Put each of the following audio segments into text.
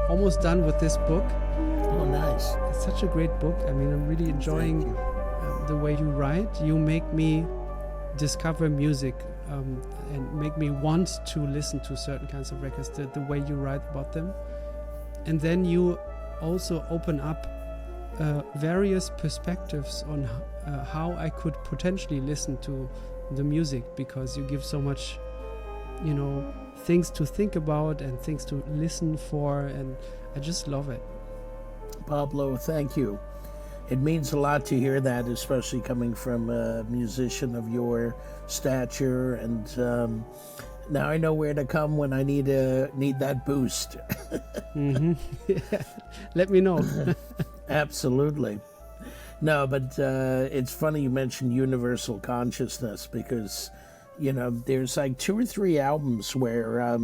almost done with this book. Oh, nice. It's such a great book. I mean, I'm really enjoying the way you write. You make me discover music and make me want to listen to certain kinds of records, the way you write about them. And then you also open up various perspectives on how I could potentially listen to the music, because you give so much, things to think about and things to listen for, and I just love it. Pablo, thank you. It means a lot to hear that, especially coming from a musician of your stature. And now I know where to come when I need that boost. Mm-hmm. Yeah. Let me know. Absolutely. No, but it's funny you mentioned universal consciousness, because, there's like 2 or 3 albums where, I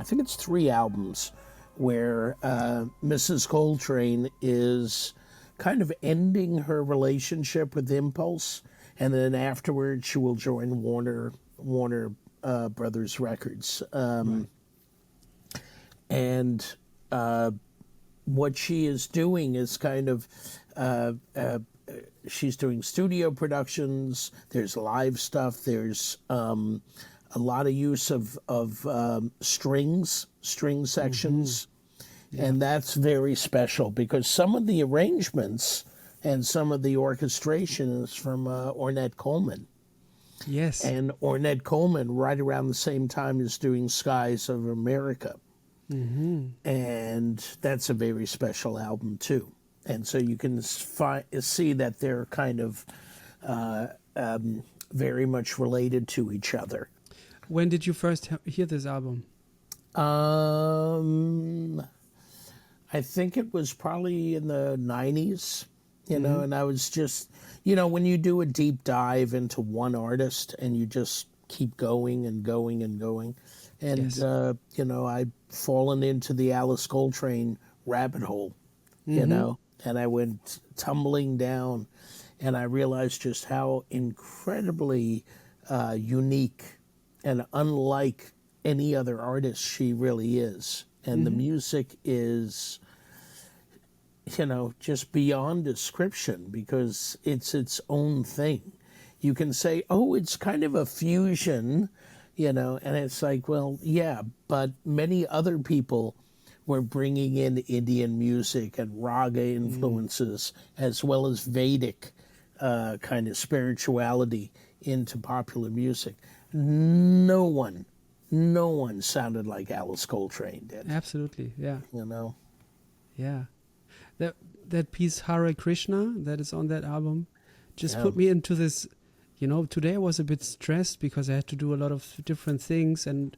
think it's 3 albums, where Mrs. Coltrane is kind of ending her relationship with Impulse, and then afterwards she will join Warner Brothers Records. Right. And what she is doing is kind of she's doing studio productions. There's live stuff. There's a lot of use of string sections. Mm-hmm. Yeah. And that's very special, because some of the arrangements and some of the orchestration is from Ornette Coleman. Yes. And Ornette Coleman, right around the same time, is doing Skies of America. Mm-hmm. And that's a very special album, too. And so you can see that they're kind of very much related to each other. When did you first hear this album? I think it was probably in the 90s, and I was just, when you do a deep dive into one artist and you just keep going and going and going. And, yes. I'd fallen into the Alice Coltrane rabbit hole, and I went tumbling down, and I realized just how incredibly unique and unlike any other artist she really is. And the music is, just beyond description, because it's its own thing. You can say, oh, it's kind of a fusion, and it's like, well, yeah, but many other people were bringing in Indian music and raga influences, as well as Vedic kind of spirituality into popular music. No one sounded like Alice Coltrane did. Absolutely, yeah. Yeah. That piece Hare Krishna that is on that album just put me into this, today I was a bit stressed because I had to do a lot of different things and,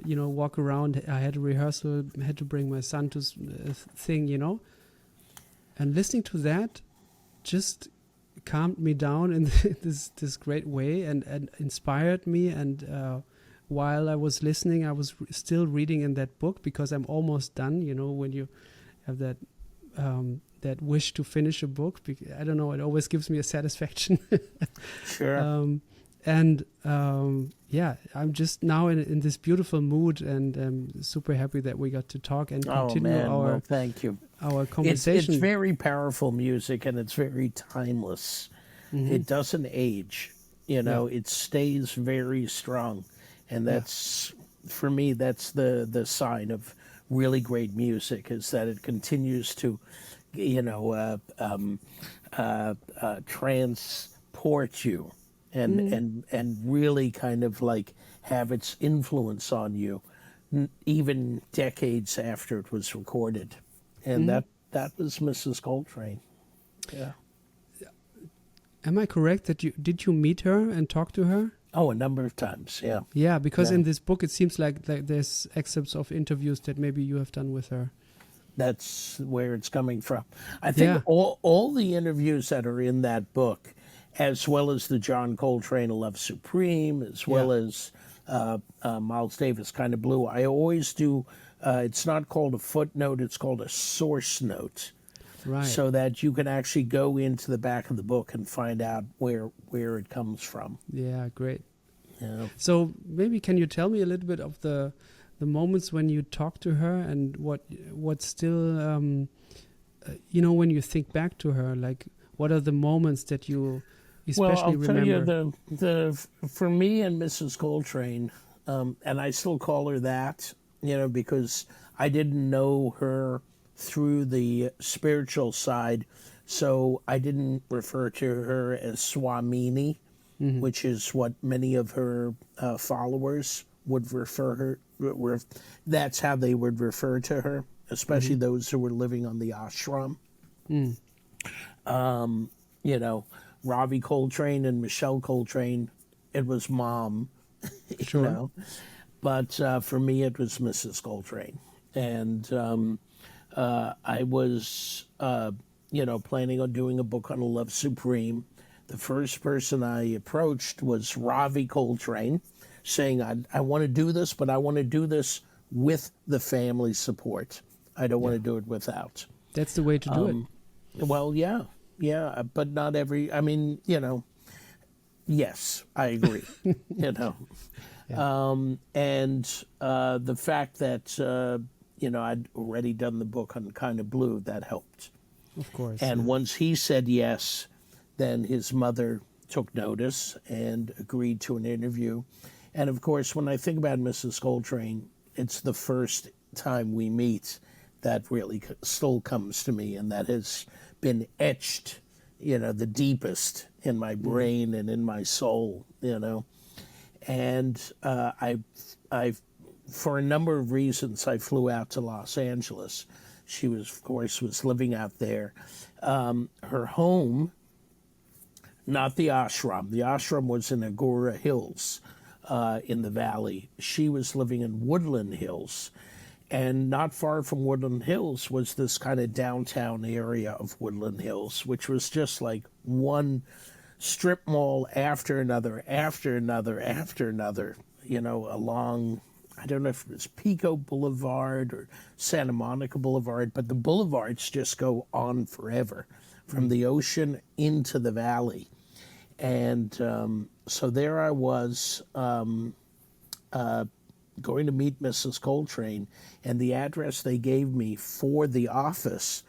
walk around. I had a rehearsal, had to bring my son to a thing, and listening to that just calmed me down in this great way and inspired me. And while I was listening, I was still reading in that book, because I'm almost done. When you have that wish to finish a book, I don't know, it always gives me a satisfaction. Sure. I'm just now in this beautiful mood, and I'm super happy that we got to talk and continue thank you. Our conversation. It's very powerful music, and it's very timeless. Mm-hmm. It doesn't age. It stays very strong. And that's, for me, that's the sign of really great music, is that it continues to, transport you and really kind of like have its influence on you, even decades after it was recorded. And that was Mrs. Coltrane. Yeah. Am I correct that did you meet her and talk to her? Oh, a number of times, yeah. Yeah, because in this book it seems like there's excerpts of interviews that maybe you have done with her. That's where it's coming from. I think all the interviews that are in that book, as well as the John Coltrane Love Supreme, as well as Miles Davis Kind of Blue, I always do, it's not called a footnote, it's called a source note. Right. So that you can actually go into the back of the book and find out where it comes from. Yeah, great. Yeah. So maybe can you tell me a little bit of the the moments when you talk to her and what still when you think back to her, like what are the moments that you especially remember? Well, I'll tell you for me and Mrs. Coltrane, and I still call her that, because I didn't know her through the spiritual side, so I didn't refer to her as Swamini, which is what many of her followers would refer her. That's how they would refer to her, especially those who were living on the ashram. Ravi Coltrane and Michelle Coltrane, it was Mom, Sure. But for me, it was Mrs. Coltrane. And I was, planning on doing a book on Love Supreme. The first person I approached was Ravi Coltrane, saying, I want to do this, but I want to do this with the family support. I don't want to do it without. That's the way to do it. Well, yeah, but not every, yes, I agree, Yeah. And the fact that, I'd already done the book on Kind of Blue, that helped. Of course. And once he said yes, then his mother took notice and agreed to an interview. And of course, when I think about Mrs. Coltrane, it's the first time we meet that really still comes to me, and that has been etched, the deepest in my brain and in my soul, And I, for a number of reasons, I flew out to Los Angeles. She was living out there. Her home, not the ashram. The ashram was in Agoura Hills in the valley. She was living in Woodland Hills. And not far from Woodland Hills was this kind of downtown area of Woodland Hills, which was just like one strip mall after another, along, I don't know if it was Pico Boulevard or Santa Monica Boulevard, but the boulevards just go on forever from the ocean into the valley. And so there I was going to meet Mrs. Coltrane, and the address they gave me for the office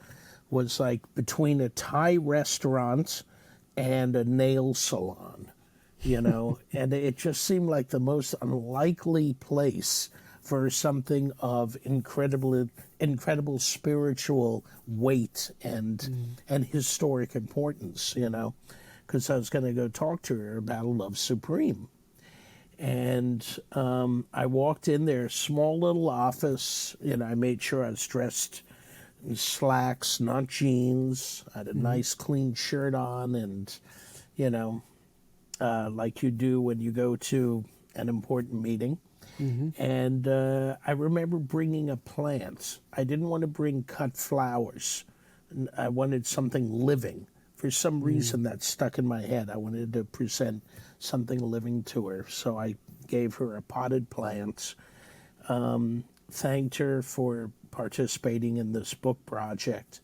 was like between a Thai restaurant and a nail salon, and it just seemed like the most unlikely place for something of incredible spiritual weight and historic importance, because I was going to go talk to her about Love Supreme. And I walked in there, small little office, I made sure I was dressed in slacks, not jeans. I had a nice clean shirt on, and, like you do when you go to an important meeting. And I remember bringing a plant. I didn't want to bring cut flowers. I wanted something living. For some reason, that stuck in my head. I wanted to present something living to her. So I gave her a potted plant, thanked her for participating in this book project.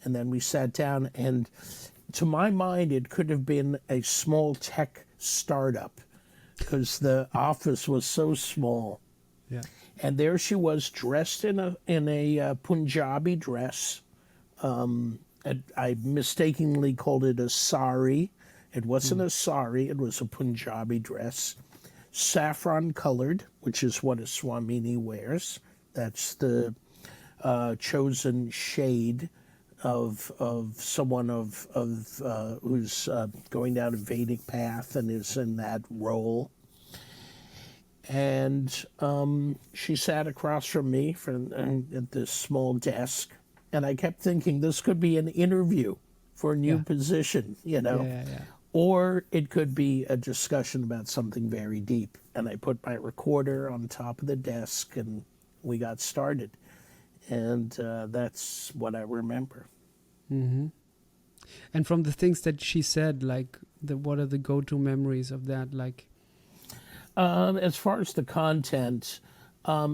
And then we sat down, and to my mind, it could have been a small tech startup because the office was so small. Yeah. And there she was, dressed in a Punjabi dress. I mistakenly called it a sari. It wasn't a sari, it was a Punjabi dress. Saffron colored, which is what a Swamini wears. That's the chosen shade of someone who's going down a Vedic path and is in that role. And she sat across from me at this small desk. And I kept thinking this could be an interview for a new position, Yeah. or it could be a discussion about something very deep. And I put my recorder on top of the desk, and we got started. And that's what I remember. And from the things that she said, like, what are the go-to memories of that? Like, as far as the content,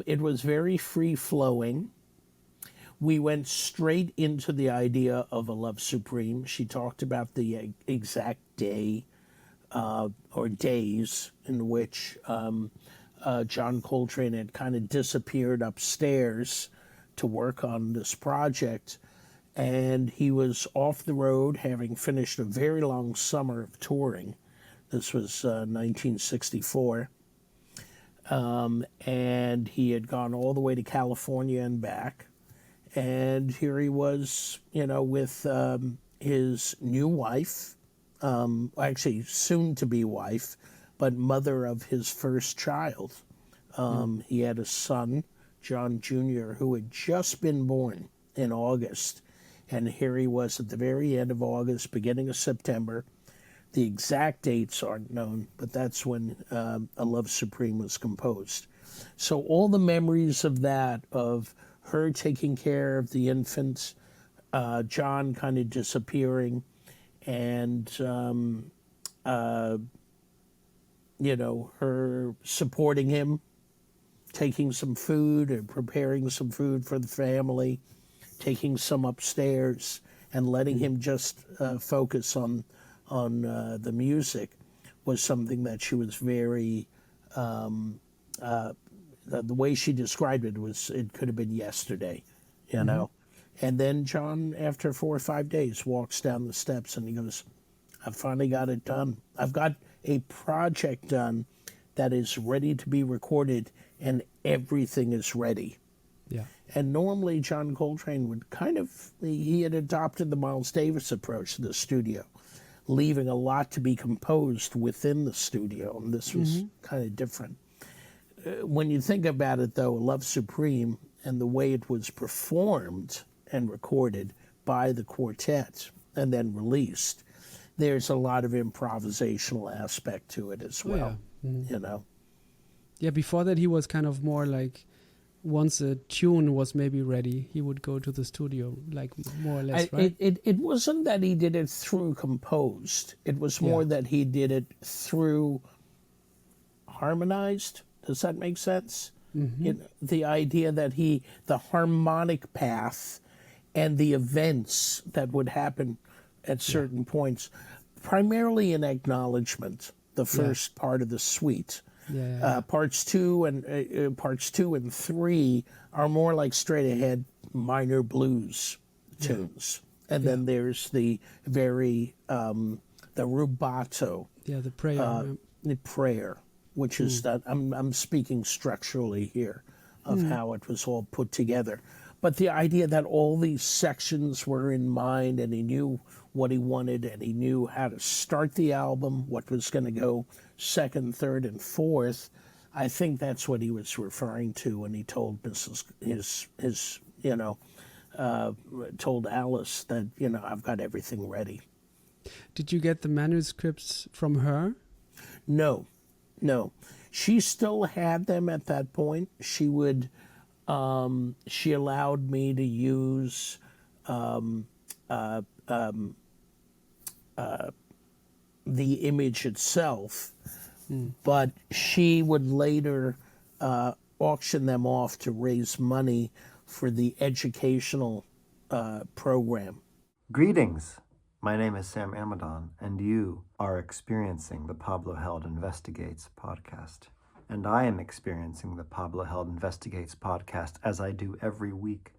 it was very free-flowing. We went straight into the idea of a Love Supreme. She talked about the exact day or days in which John Coltrane had kind of disappeared upstairs to work on this project, and he was off the road, having finished a very long summer of touring. This was 1964. And he had gone all the way to California and back. And here he was, with his new wife, actually soon to be wife, but mother of his first child. He had a son, John Jr., who had just been born in August. And here he was at the very end of August, beginning of September. The exact dates aren't known, but that's when A Love Supreme was composed. So all the memories of that, of her taking care of the infant, John kind of disappearing, and, her supporting him, taking some food or preparing some food for the family, taking some upstairs, and letting him just focus on the music, was something that she was very, the way she described it was, it could have been yesterday, And then John, after 4 or 5 days, walks down the steps and he goes, I finally got it done. I've got a project done that is ready to be recorded, and everything is ready. Yeah. And normally John Coltrane would he had adopted the Miles Davis approach to the studio, leaving a lot to be composed within the studio, and this was kind of different. When you think about it, though, Love Supreme and the way it was performed and recorded by the quartet and then released, there's a lot of improvisational aspect to it as well, Yeah, before that he was kind of more like, once a tune was maybe ready, he would go to the studio, like more or less, right? It wasn't that he did it through composed. It was more that he did it through harmonized. Does that make sense? The idea that the harmonic path and the events that would happen at certain points, primarily in acknowledgement, the first part of the suite. Parts 2 and 3 are more like straight ahead minor blues tunes, and then there's the very the rubato, the prayer, the prayer, which is that I'm speaking structurally here of how it was all put together. But the idea that all these sections were in mind, and he knew what he wanted, and he knew how to start the album, what was going to go second, third, and fourth, I think that's what he was referring to when he told told Alice that, I've got everything ready. Did you get the manuscripts from her? No. She still had them at that point. She would, she allowed me to use the image itself, but she would later auction them off to raise money for the educational program. Greetings. My name is Sam Amadon, and you are experiencing the Pablo Held Investigates podcast. And I am experiencing the Pablo Held Investigates podcast as I do every week.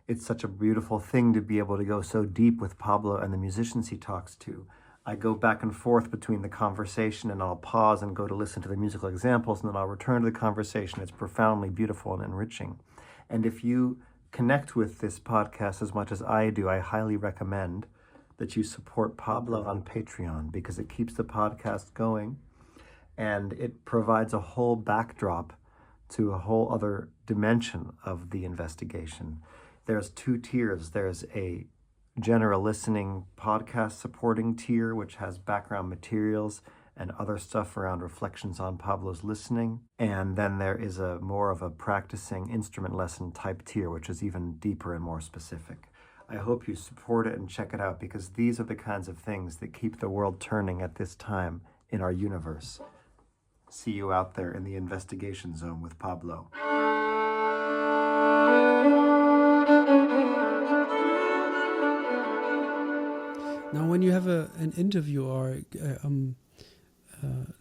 It's such a beautiful thing to be able to go so deep with Pablo and the musicians he talks to. I go back and forth between the conversation, and I'll pause and go to listen to the musical examples, and then I'll return to the conversation. It's profoundly beautiful and enriching. And if you connect with this podcast as much as I do, I highly recommend that you support Pablo on Patreon, because it keeps the podcast going and it provides a whole backdrop to a whole other dimension of the investigation. There's 2 tiers. There's a general listening podcast supporting tier, which has background materials and other stuff around reflections on Pablo's listening. And then there is a more of a practicing instrument lesson type tier, which is even deeper and more specific. I hope you support it and check it out, because these are the kinds of things that keep the world turning at this time in our universe. See you out there in the investigation zone with Pablo. Now, when you have an interview or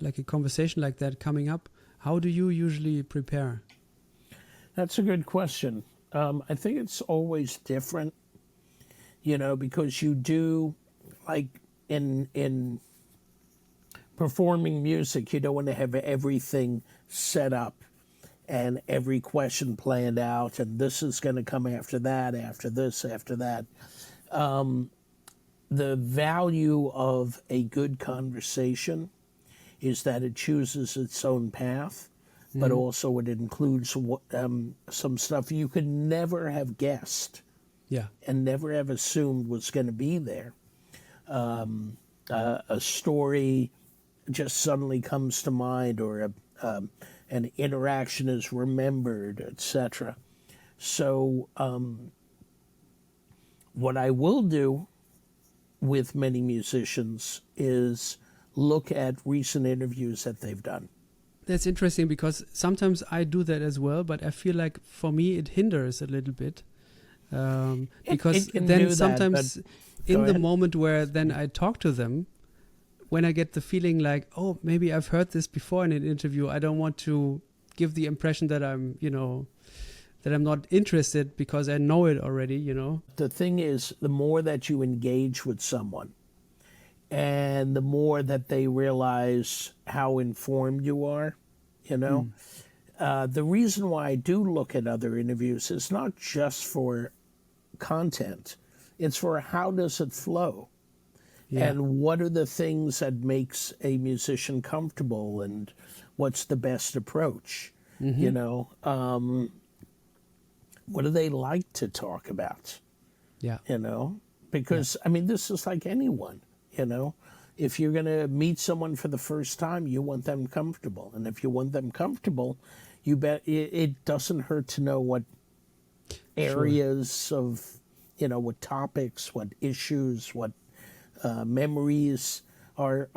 like a conversation like that coming up, How do you usually prepare? That's a good question. I think it's always different, because you do, like in performing music, you don't want to have everything set up and every question planned out, and this is going to come after that, after this, after that. The value of a good conversation is that it chooses its own path, but also it includes some stuff you could never have guessed and never have assumed was going to be there. A story just suddenly comes to mind, or an interaction is remembered, etc. So what I will do with many musicians is look at recent interviews that they've done. That's interesting, because sometimes I do that as well, but I feel like for me it hinders a little bit. Because it then that, sometimes in the ahead. moment where then I talk to them, when I get the feeling like, oh, maybe I've heard this before in an interview, I don't want to give the impression that I'm, that I'm not interested because I know it already, The thing is, the more that you engage with someone and the more that they realize how informed you are, the reason why I do look at other interviews is not just for content. It's for how does it flow? Yeah. And what are the things that makes a musician comfortable, and what's the best approach? What do they like to talk about? Yeah. Because this is like anyone, if you're going to meet someone for the first time, you want them comfortable. And if you want them comfortable, you bet it doesn't hurt to know what areas of, what topics, what issues, what memories are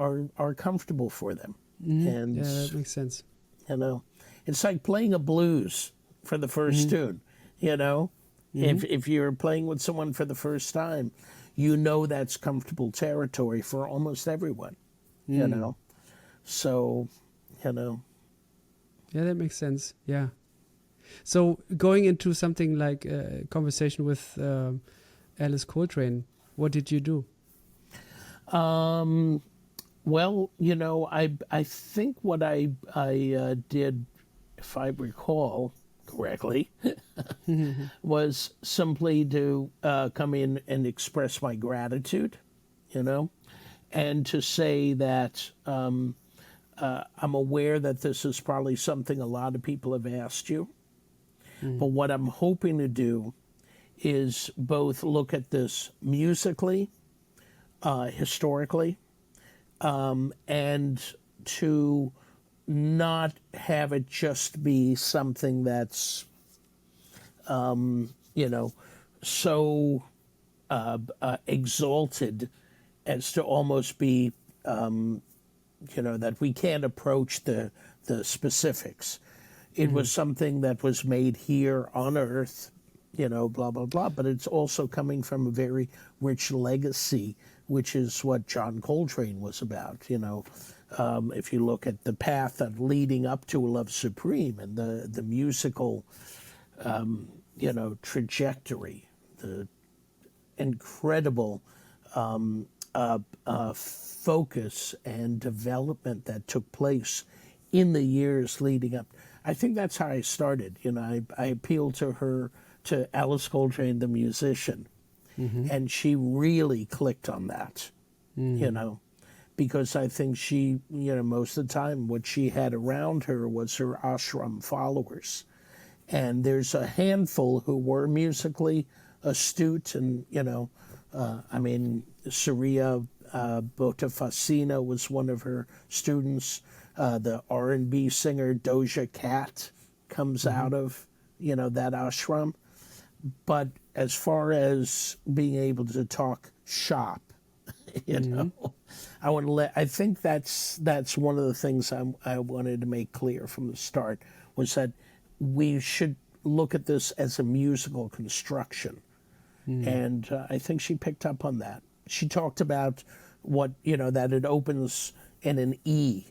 comfortable for them. And Yeah, that makes sense. It's like playing a blues for the first tune. If you're playing with someone for the first time, that's comfortable territory for almost everyone. So Yeah, that makes sense. Yeah. So going into something like a conversation with Alice Coltrane, what did you do? Well, I think what I did, if I recall correctly, was simply to come in and express my gratitude, and to say that I'm aware that this is probably something a lot of people have asked you. But what I'm hoping to do is both look at this musically, historically, and to not have it just be something that's, so exalted as to almost be, that we can't approach the specifics. It was something that was made here on Earth, blah, blah, blah. But it's also coming from a very rich legacy, which is what John Coltrane was about, If you look at the path that leading up to Love Supreme and the musical, trajectory, the incredible focus and development that took place in the years leading up. I think that's how I started. I appealed to Alice Coltrane, the musician, and she really clicked on that, because I think she, most of the time what she had around her was her ashram followers. And there's a handful who were musically astute and, Saria Botafacina was one of her students. The R&B singer Doja Cat comes out of, that ashram. But as far as being able to talk shop, I think that's one of the things I wanted to make clear from the start, was that we should look at this as a musical construction. And I think she picked up on that. She talked about what, that it opens in an E,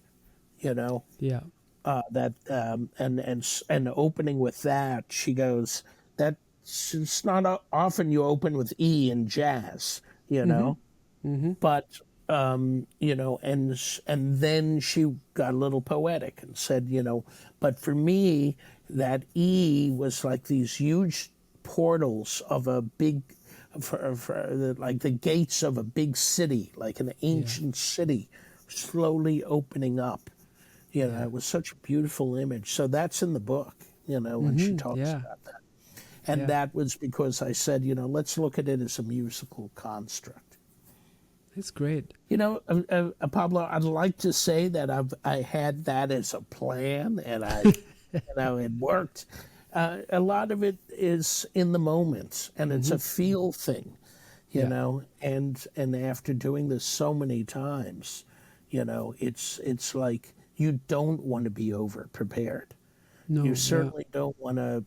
Yeah. And opening with that, she goes, that it's not often you open with E in jazz, you know, but and then she got a little poetic and said, but for me, that E was like these huge portals of a big, like the gates of a big city, like an ancient city, slowly opening up. It was such a beautiful image. So that's in the book, when she talks about that. And that was because I said, let's look at it as a musical construct. It's great. Pablo, I'd like to say that I had that as a plan, and it worked. A lot of it is in the moment, and it's a feel thing, And after doing this so many times, it's like you don't want to be over prepared. No, You certainly don't want to,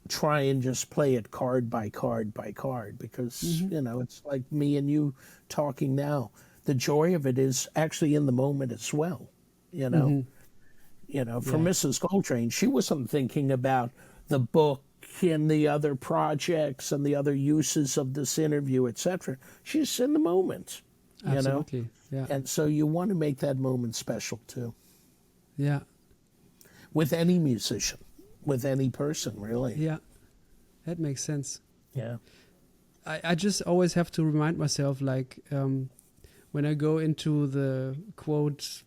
try and just play it card by card by card, because it's like me and you talking now. The joy of it is actually in the moment as well. For Mrs. Coltrane, she wasn't thinking about the book and the other projects and the other uses of this interview, etc. She's in the moment. Absolutely. Yeah. And so you want to make that moment special too. Yeah. With any musician, with any person, really. Yeah. That makes sense. Yeah. I just always have to remind myself, like, when I go into the quote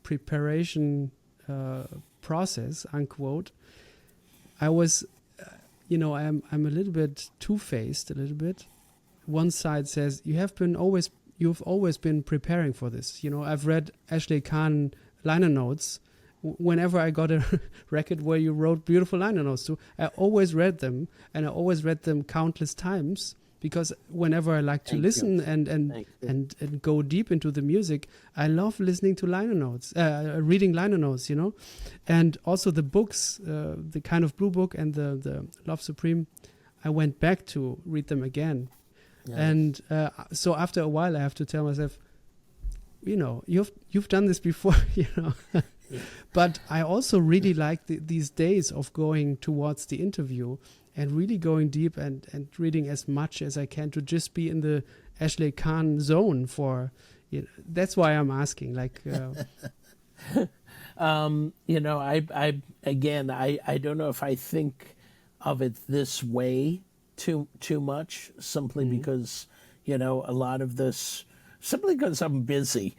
preparation process, unquote, I was, I'm a little bit two-faced, a little bit. One side says you've always been preparing for this. I've read Ashley Kahn liner notes. Whenever I got a record where you wrote beautiful liner notes to, I always read them, and I always read them countless times, because whenever I like to listen and go deep into the music, I love listening to liner notes, reading liner notes, and also the books, the Kind of Blue book and the Love Supreme, I went back to read them again. Yes. And so after a while, I have to tell myself, you've done this before, But I also really like these days of going towards the interview and really going deep and reading as much as I can to just be in the Ashley Kahn zone for, that's why I'm asking, like. I don't know if I think of it this way too much, simply because, a lot of this, simply because I'm busy.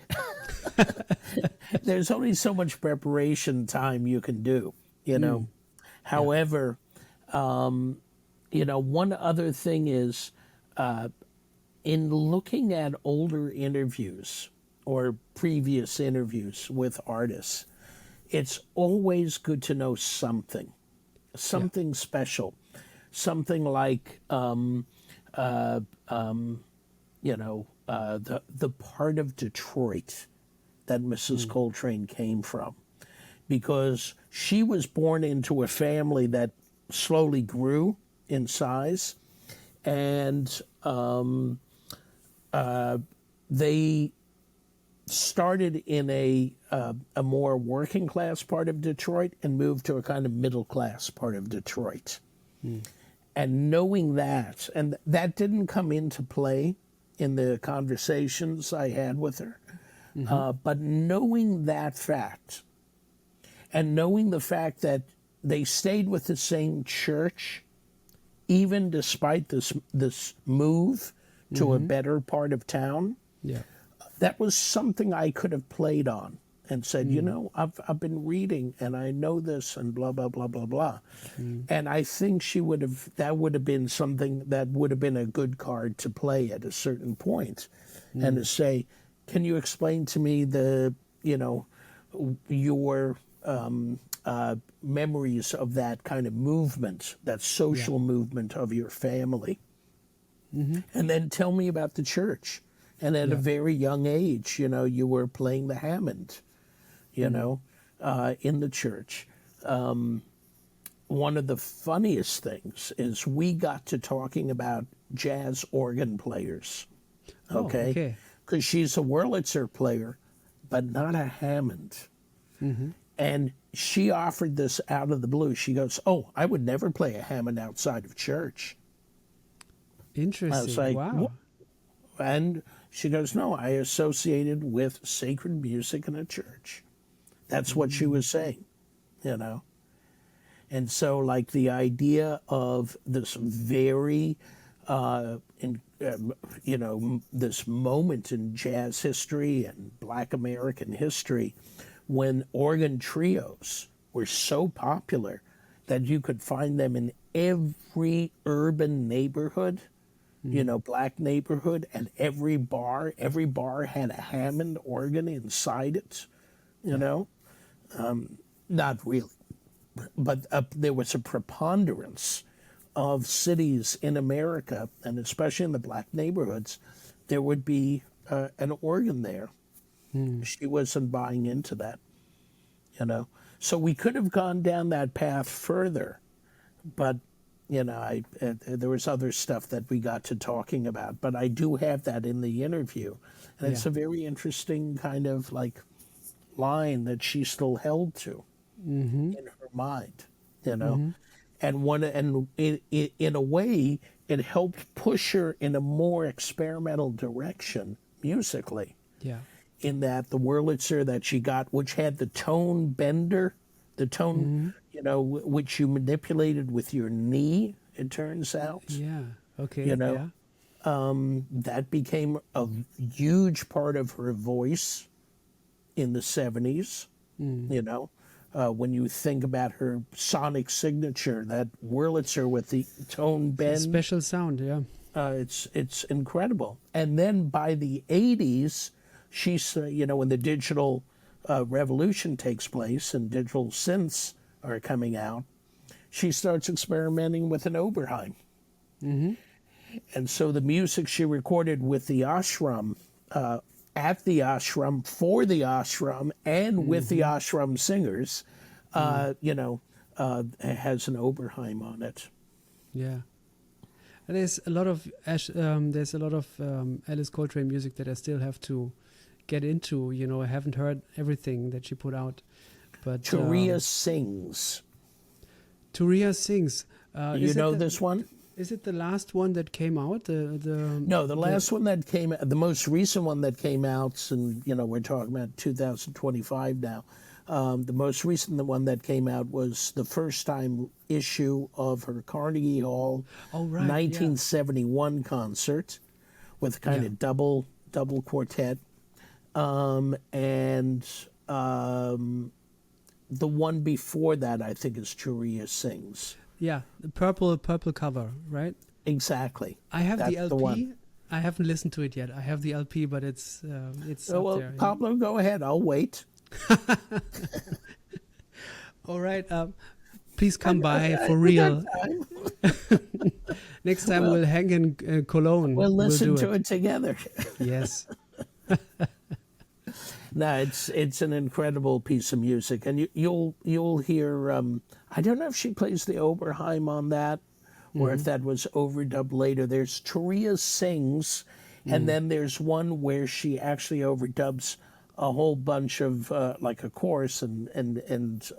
There's only so much preparation time you can do, However, one other thing is, in looking at older interviews or previous interviews with artists, it's always good to know something special, something like, the part of Detroit that Mrs. Coltrane came from, because she was born into a family that slowly grew in size, and they started in a more working class part of Detroit and moved to a kind of middle class part of Detroit. And knowing that, and that didn't come into play in the conversations I had with her, but knowing that fact, and knowing the fact that they stayed with the same church, even despite this move to a better part of town, that was something I could have played on and said, I've been reading and I know this and blah, blah, blah, blah, blah. And I think that would have been something that would have been a good card to play at a certain point, and to say, can you explain to me your memories of that kind of movement, that social movement of your family? And then tell me about the church. And at a very young age, you were playing the Hammond, in the church. One of the funniest things is we got to talking about jazz organ players, okay? Because she's a Wurlitzer player, but not a Hammond. Mm-hmm. And she offered this out of the blue. She goes, "Oh, I would never play a Hammond outside of church." I was Interesting. like, Wow. and she goes, "No, I associated with sacred music in a church." That's what she was saying, you know. And so, like, the idea of this very, this moment in jazz history and Black American history when organ trios were so popular that you could find them in every urban neighborhood, Black neighborhood, and every bar had a Hammond organ inside it, you know? Not really. But there was a preponderance of cities in America, and especially in the Black neighborhoods, there would be an organ there. She wasn't buying into that, you know. So we could have gone down that path further, but there was other stuff that we got to talking about. But I do have that in the interview, and it's a very interesting kind of like line that she still held to in her mind, you know. And in a way, it helped push her in a more experimental direction musically. Yeah. In that the Wurlitzer that she got, which had the tone bender, the tone, which you manipulated with your knee, it turns out. Yeah. Okay. Yeah. That became a huge part of her voice in the 70s, when you think about her sonic signature, that Wurlitzer with the tone bend. Special sound, yeah. It's incredible. And then by the 80s, she's, when the digital revolution takes place and digital synths are coming out, she starts experimenting with an Oberheim. And so the music she recorded with the ashram, at the ashram, for the ashram, and with the ashram singers, has an Oberheim on it. Yeah. And there's a lot of Alice Coltrane music that I still have to get into. I haven't heard everything that she put out, but Turia Sings. Turia Sings. You know this one? Is it the last one that came out? No, the last one that came, the most recent one that came out, and we're talking about 2025 now. The most recent one that came out was the first time issue of her Carnegie Hall 1971 concert with kind of double quartet, and the one before that I think is Turia Sings. Yeah, the purple cover, right? Exactly. I have That's the LP. the one. I haven't listened to it yet. I have the LP, but it's up there. Pablo, go ahead. I'll wait. All right. Please come by for real. Next time we'll hang in Cologne. We'll listen to it together. Yes. No, it's an incredible piece of music, and you'll hear. I don't know if she plays the Oberheim on that, or if that was overdubbed later. There's Turia Sings, and then there's one where she actually overdubs a whole bunch of like a chorus and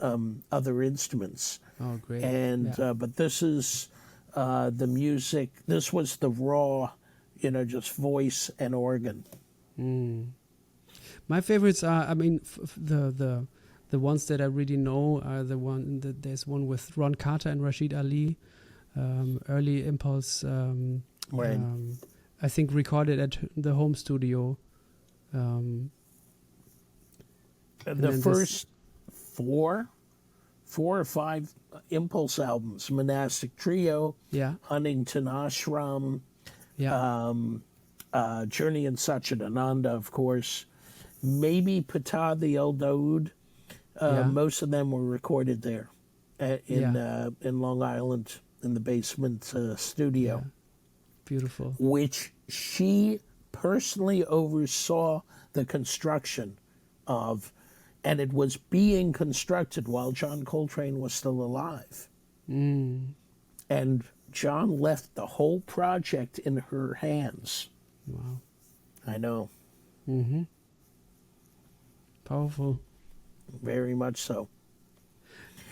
other instruments. Oh, great! And but this is the music. This was the raw, just voice and organ. My favorites are, the ones that I really know are the one that there's one with Ron Carter and Rashid Ali, early Impulse. Right. I think recorded at the home studio. The first four or five Impulse albums: Monastic Trio, Huntington Ashram, Journey in Satchidananda, of course. Maybe Patah the El Daoud. Most of them were recorded there in Long Island in the basement studio. Yeah. Beautiful. Which she personally oversaw the construction of, and it was being constructed while John Coltrane was still alive. And John left the whole project in her hands. Wow. I know. Powerful. Very much so.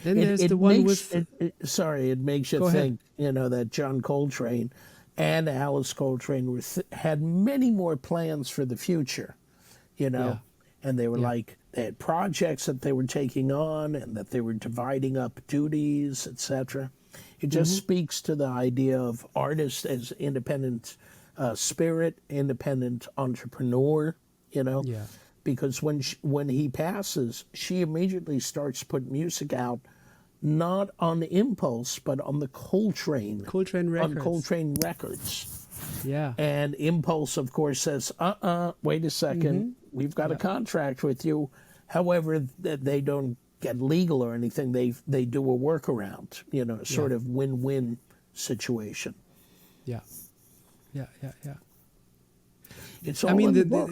Then there's the one with. It makes you Go think, that John Coltrane and Alice Coltrane had many more plans for the future, Yeah. and they were they had projects that they were taking on and that they were dividing up duties, etc. It just speaks to the idea of artist as independent spirit, independent entrepreneur, Yeah. because when he passes, she immediately starts to put music out, not on impulse, but on the Coltrane Records. on Coltrane Records. Yeah. And Impulse, of course, says, wait a second, we've got a contract with you. However, they don't get legal or anything. They do a workaround, sort of win-win situation. Yeah. Yeah. It's all in the book.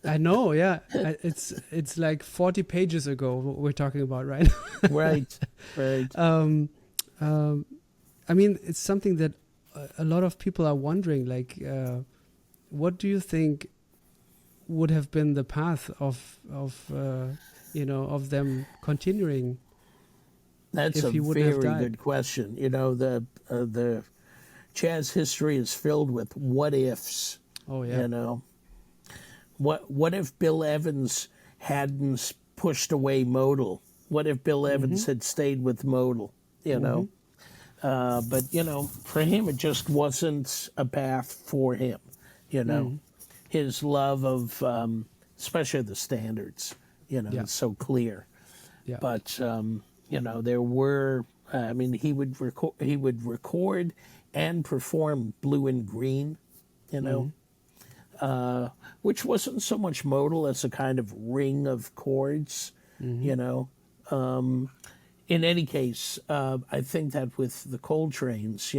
I know, yeah. It's like 40 pages ago what we're talking about, right? Right. I mean, it's something that a lot of people are wondering, like, what do you think would have been the path of them continuing? That's a very good question. The jazz history is filled with what ifs. Oh yeah. What if Bill Evans hadn't pushed away modal? What if Bill Evans had stayed with modal? But for him, it just wasn't a path for him. His love of, especially the standards, is so clear. Yeah. But there were. He would record and perform Blue and Green, which wasn't so much modal as a kind of ring of chords, In any case, I think that with the Coltranes,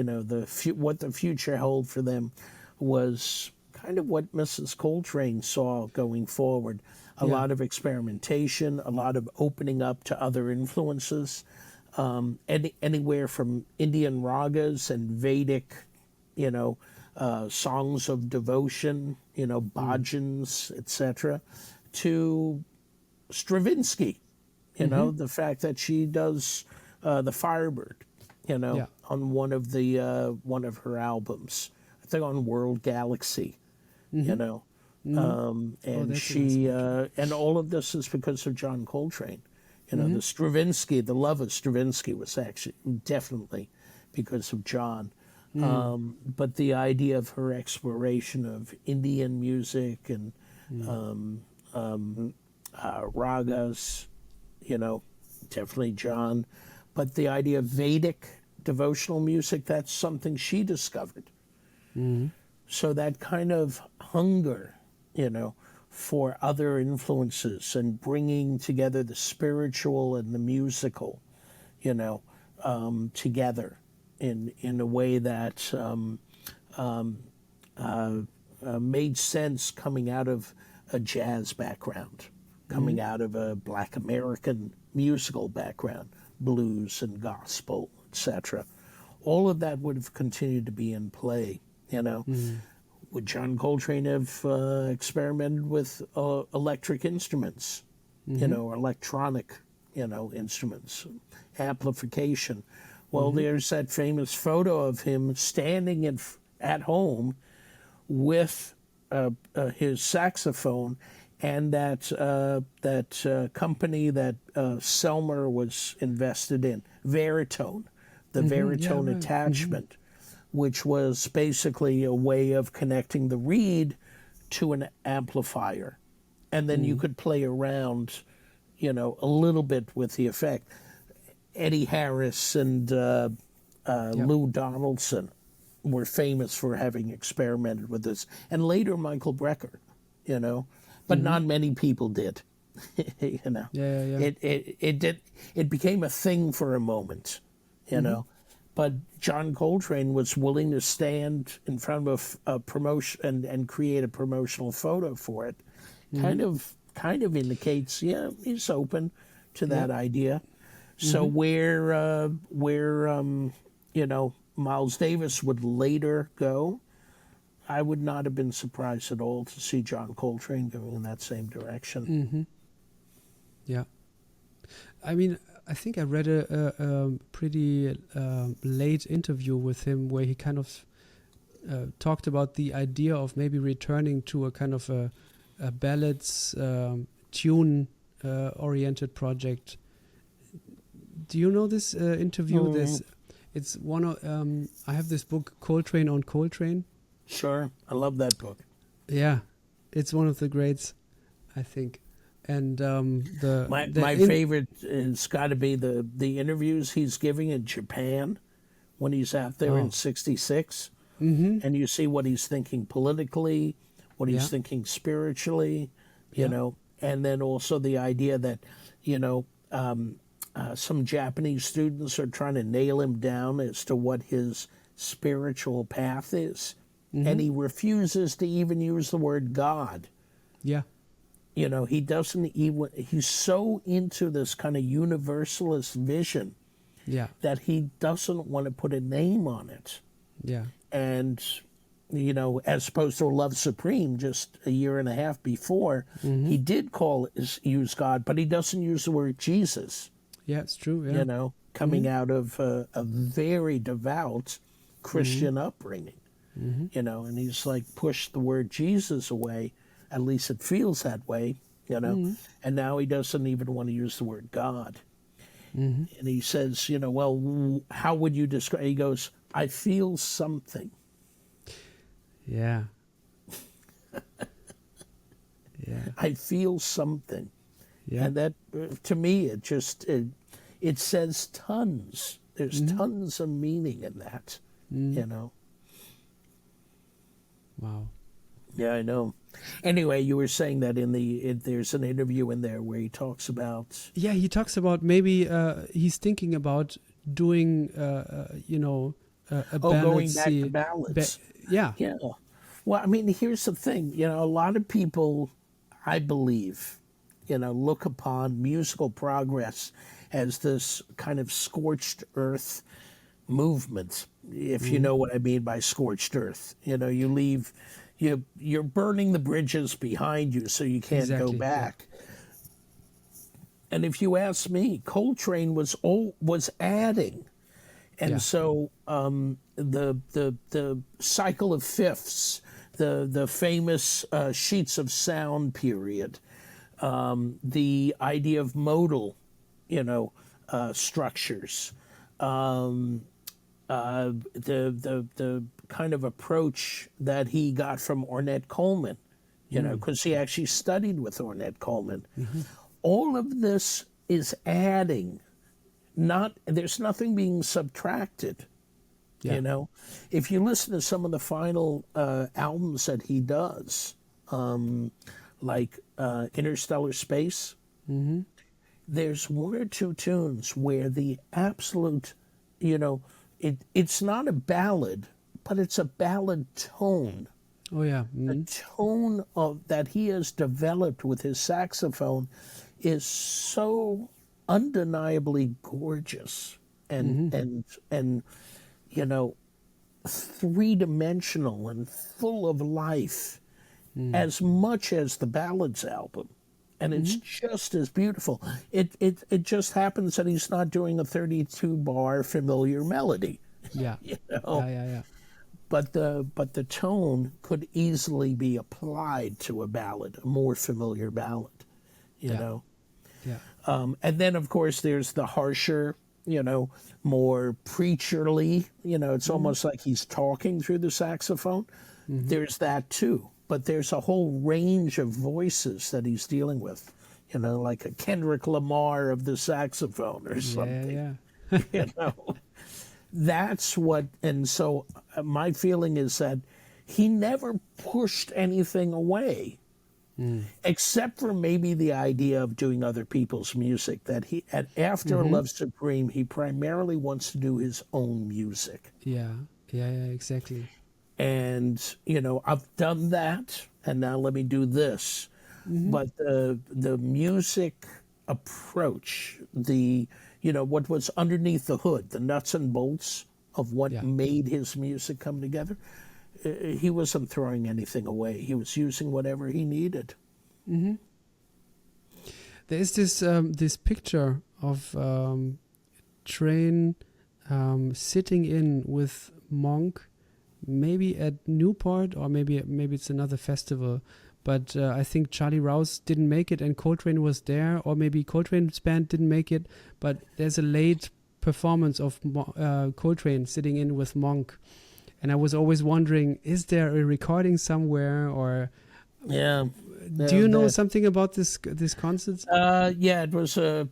what the future held for them was kind of what Mrs. Coltrane saw going forward. A lot of experimentation, a lot of opening up to other influences, anywhere from Indian ragas and Vedic, songs of devotion, bhajans, etc., to Stravinsky, the fact that she does the Firebird, on one of her albums, I think on World Galaxy, and she and all of this is because of John Coltrane. The Stravinsky, the love of Stravinsky was actually definitely because of John. But the idea of her exploration of Indian music and ragas, definitely John. But the idea of Vedic devotional music, that's something she discovered. So that kind of hunger, for other influences and bringing together the spiritual and the musical, together in a way that made sense coming out of a jazz background, coming out of a Black American musical background, blues and gospel, etc. All of that would have continued to be in play, Would John Coltrane have experimented with electric instruments, electronic, instruments, amplification? Well, there's that famous photo of him standing at home with his saxophone, and that company that Selmer was invested in, Veritone, the Veritone attachment, which was basically a way of connecting the reed to an amplifier. And then you could play around, a little bit with the effect. Eddie Harris and Lou Donaldson were famous for having experimented with this. And later Michael Brecker, but not many people did. It became a thing for a moment, But John Coltrane was willing to stand in front of a promotion and create a promotional photo for it. Kind of indicates, he's open to that idea. So where Miles Davis would later go, I would not have been surprised at all to see John Coltrane going in that same direction. Yeah. I mean, I think I read a pretty late interview with him where he kind of talked about the idea of maybe returning to a kind of a ballads tune oriented project. Do you know this interview? It's one of I have this book, Coltrane on Coltrane. Sure, I love that book. Yeah, it's one of the greats, I think. And my favorite has got to be the interviews he's giving in Japan when he's out there in '66, and you see what he's thinking politically, what he's thinking spiritually, you know, and then also the idea that, you know, some Japanese students are trying to nail him down as to what his spiritual path is, and he refuses to even use the word God. Yeah. You know, he doesn't even, he's so into this kind of universalist vision that he doesn't want to put a name on it. Yeah. And, you know, as opposed to Love Supreme just a year and a half before, he did use God, but he doesn't use the word Jesus. Yeah, it's true. Yeah. You know, coming out of a very devout Christian upbringing, you know, and he's like pushed the word Jesus away. At least it feels that way, you know. And now he doesn't even want to use the word God. And he says, you know, well, how would you describe? He goes, I feel something. Yeah. Yeah. I feel something. Yeah. And that, to me, it says tons. There's tons of meaning in that, you know. Wow. Yeah, I know. Anyway, you were saying that there's an interview in there where he talks about... Yeah, he talks about maybe he's thinking about doing, you know, a ballad. Going back to ballads. Yeah. Yeah. Well, I mean, here's the thing. You know, a lot of people, I believe, you know, look upon musical progress as this kind of scorched earth movement, if you know what I mean by scorched earth. You know, you're burning the bridges behind you so you can't go back. Yeah. And if you ask me, Coltrane was adding. And so the cycle of fifths, the famous sheets of sound period, the idea of modal, you know, structures, the kind of approach that he got from Ornette Coleman, you know, because he actually studied with Ornette Coleman. All of this is adding, there's nothing being subtracted, you know. If you listen to some of the final albums that he does, like Interstellar Space, there's one or two tunes where the absolute, you know, it's not a ballad, but it's a ballad tone. Oh, yeah. The tone that he has developed with his saxophone is so undeniably gorgeous and you know, three-dimensional and full of life, as much as the Ballads album. And it's just as beautiful. It just happens that he's not doing a 32-bar familiar melody. Yeah. You know? Yeah. But the tone could easily be applied to a ballad, a more familiar ballad, you know. Yeah. And then of course there's the harsher, you know, more preacherly, you know, it's almost like he's talking through the saxophone. There's that too. But there's a whole range of voices that he's dealing with, you know, like a Kendrick Lamar of the saxophone or something. Yeah. You know, that's what, and so my feeling is that he never pushed anything away, except for maybe the idea of doing other people's music. That after Love Supreme, he primarily wants to do his own music. Yeah, exactly. And, you know, I've done that, and now let me do this. But the music approach, you know, what was underneath the hood, the nuts and bolts of what made his music come together, he wasn't throwing anything away. He was using whatever he needed. There is this picture of Trane sitting in with Monk, maybe at Newport, or maybe it's another festival. But I think Charlie Rouse didn't make it, and Coltrane was there, or maybe Coltrane's band didn't make it. But there's a late performance of Coltrane sitting in with Monk, and I was always wondering, is there a recording somewhere, or yeah? Do you know something about this concert? Yeah, it was a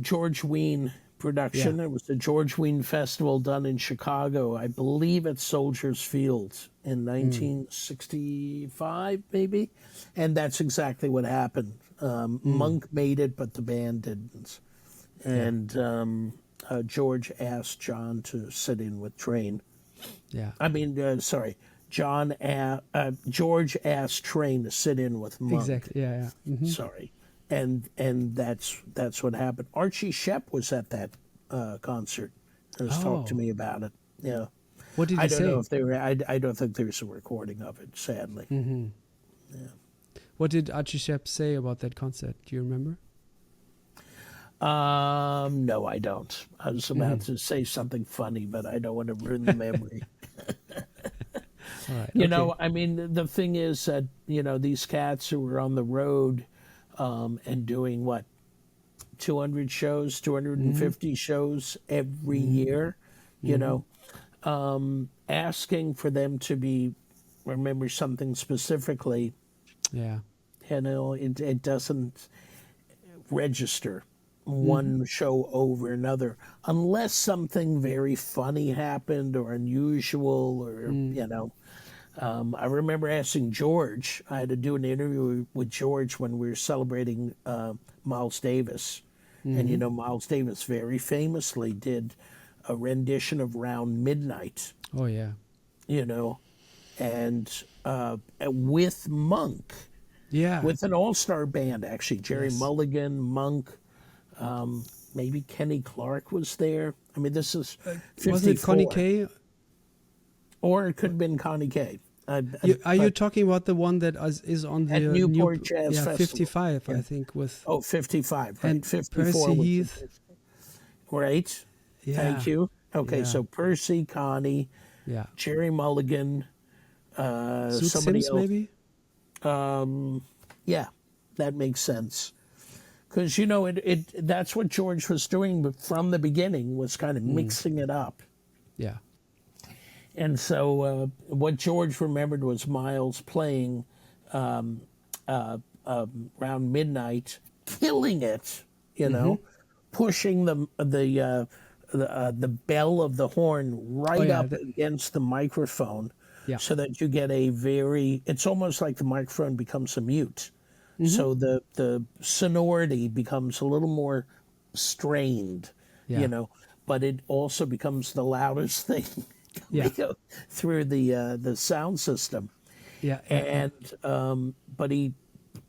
George Wein production. Yeah. It was the George Wein Festival done in Chicago, I believe at Soldiers Field in 1965, maybe. And that's exactly what happened. Monk made it, but the band didn't. And George asked John to sit in with Trane. Yeah. I mean, sorry. George asked Trane to sit in with Monk. Exactly. Yeah. Mm-hmm. Sorry, and that's what happened. Archie Shepp was at that concert. Has talked to me about it. Yeah. What did he say? I don't know if they were. I don't think there's a recording of it. Sadly. Mm-hmm. Yeah. What did Archie Shepp say about that concert? Do you remember? No, I don't. I was about to say something funny, but I don't want to ruin the memory. All right, You know, I mean, the thing is that, these cats who were on the road and doing 200 shows, 250 shows every year, asking for them to remember something specifically, it doesn't register one show over another unless something very funny happened or unusual or, I remember asking George. I had to do an interview with George when we were celebrating Miles Davis. And, Miles Davis very famously did a rendition of Round Midnight. Oh, yeah. And with Monk. Yeah. With an all-star band, actually. Jerry Mulligan, Monk, maybe Kenny Clark was there. I mean, this is 54. Was it Connie Kay? Or it could have been Connie Kay. Are you talking about the one that is on the Newport Jazz Festival? 55, I think, with 55, right? and 54 Percy Heath. Right. Yeah. Thank you. Okay, so Percy, Connie, Jerry Mulligan, Sue somebody Sims, else. maybe? Yeah, that makes sense. Because, that's what George was doing but from the beginning, was kind of mixing it up. Yeah. And so what George remembered was Miles playing around midnight, killing it, pushing the bell of the horn right up against the microphone, so that you get it's almost like the microphone becomes a mute. So the sonority becomes a little more strained, but it also becomes the loudest thing. Through the sound system, and but he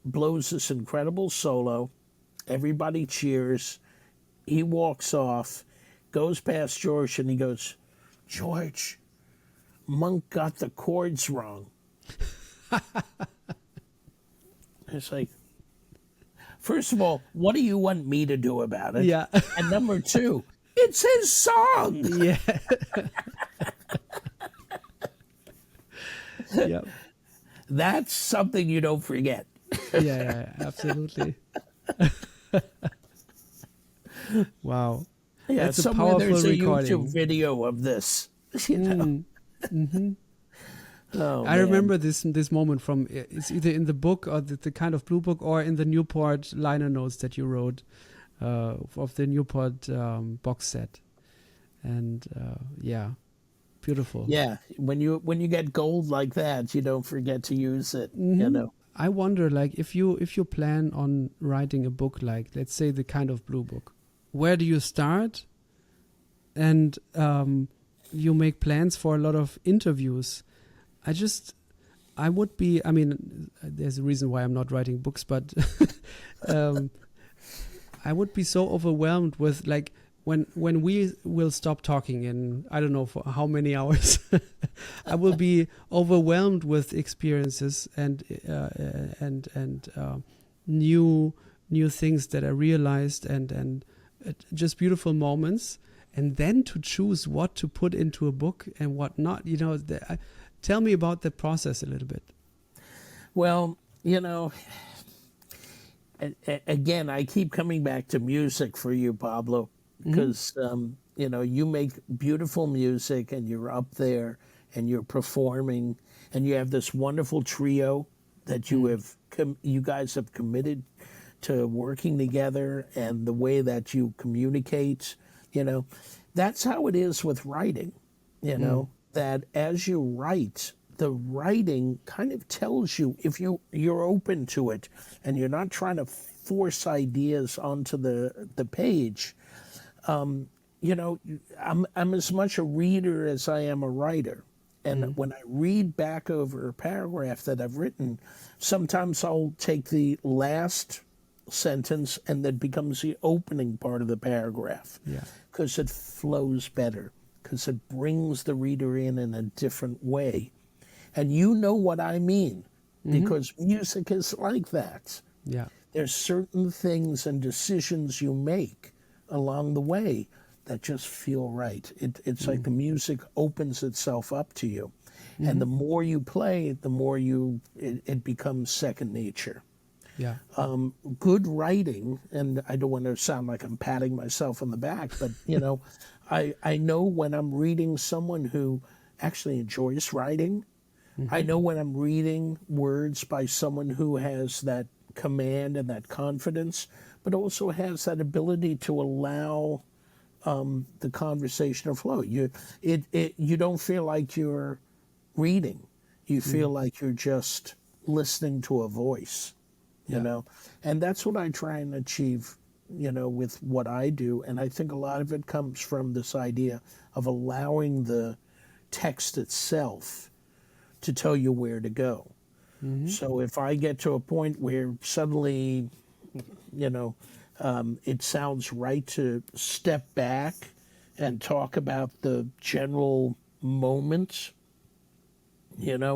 blows this incredible solo. Everybody cheers. He walks off, goes past George, and he goes, "George, Monk got the chords wrong." It's like, first of all, what do you want me to do about it? Yeah, and number two, it's his song. Yeah. Yep. That's something you don't forget. Yeah, absolutely. Wow. Yeah, that's a somewhere powerful there's a recording. YouTube video of this. I remember this moment from, it's either in the book or the kind of blue book or in the Newport liner notes that you wrote of the Newport box set. And beautiful. Yeah, when you get gold like that, you don't forget to use it. I wonder, like, if you plan on writing a book, like, let's say the kind of blue book, where do you start? And you make plans for a lot of interviews. I would be, I mean, there's a reason why I'm not writing books, but I would be so overwhelmed with, like, when we will stop talking in, I don't know for how many hours, I will be overwhelmed with experiences and new new things that I realized, and just beautiful moments. And then to choose what to put into a book and what not, tell me about the process a little bit. Well, again, I keep coming back to music for you, Pablo, because you make beautiful music, and you're up there and you're performing, and you have this wonderful trio that you guys have committed to working together, and the way that you communicate, that's how it is with writing, that as you write, the writing kind of tells you, if you're open to it and you're not trying to force ideas onto the page. I'm as much a reader as I am a writer. And when I read back over a paragraph that I've written, sometimes I'll take the last sentence and that becomes the opening part of the paragraph. Yeah. Because it flows better, because it brings the reader in a different way. And you know what I mean, because music is like that. Yeah. There's certain things and decisions you make along the way that just feel right. It's like the music opens itself up to you. And the more you play, the more it becomes second nature. Yeah. Good writing, and I don't want to sound like I'm patting myself on the back, but, I know when I'm reading someone who actually enjoys writing. I know when I'm reading words by someone who has that command and that confidence, but also has that ability to allow the conversation to flow. You don't feel like you're reading. You feel like you're just listening to a voice, you know? And that's what I try and achieve, with what I do. And I think a lot of it comes from this idea of allowing the text itself to tell you where to go. So if I get to a point where suddenly, it sounds right to step back and talk about the general moment,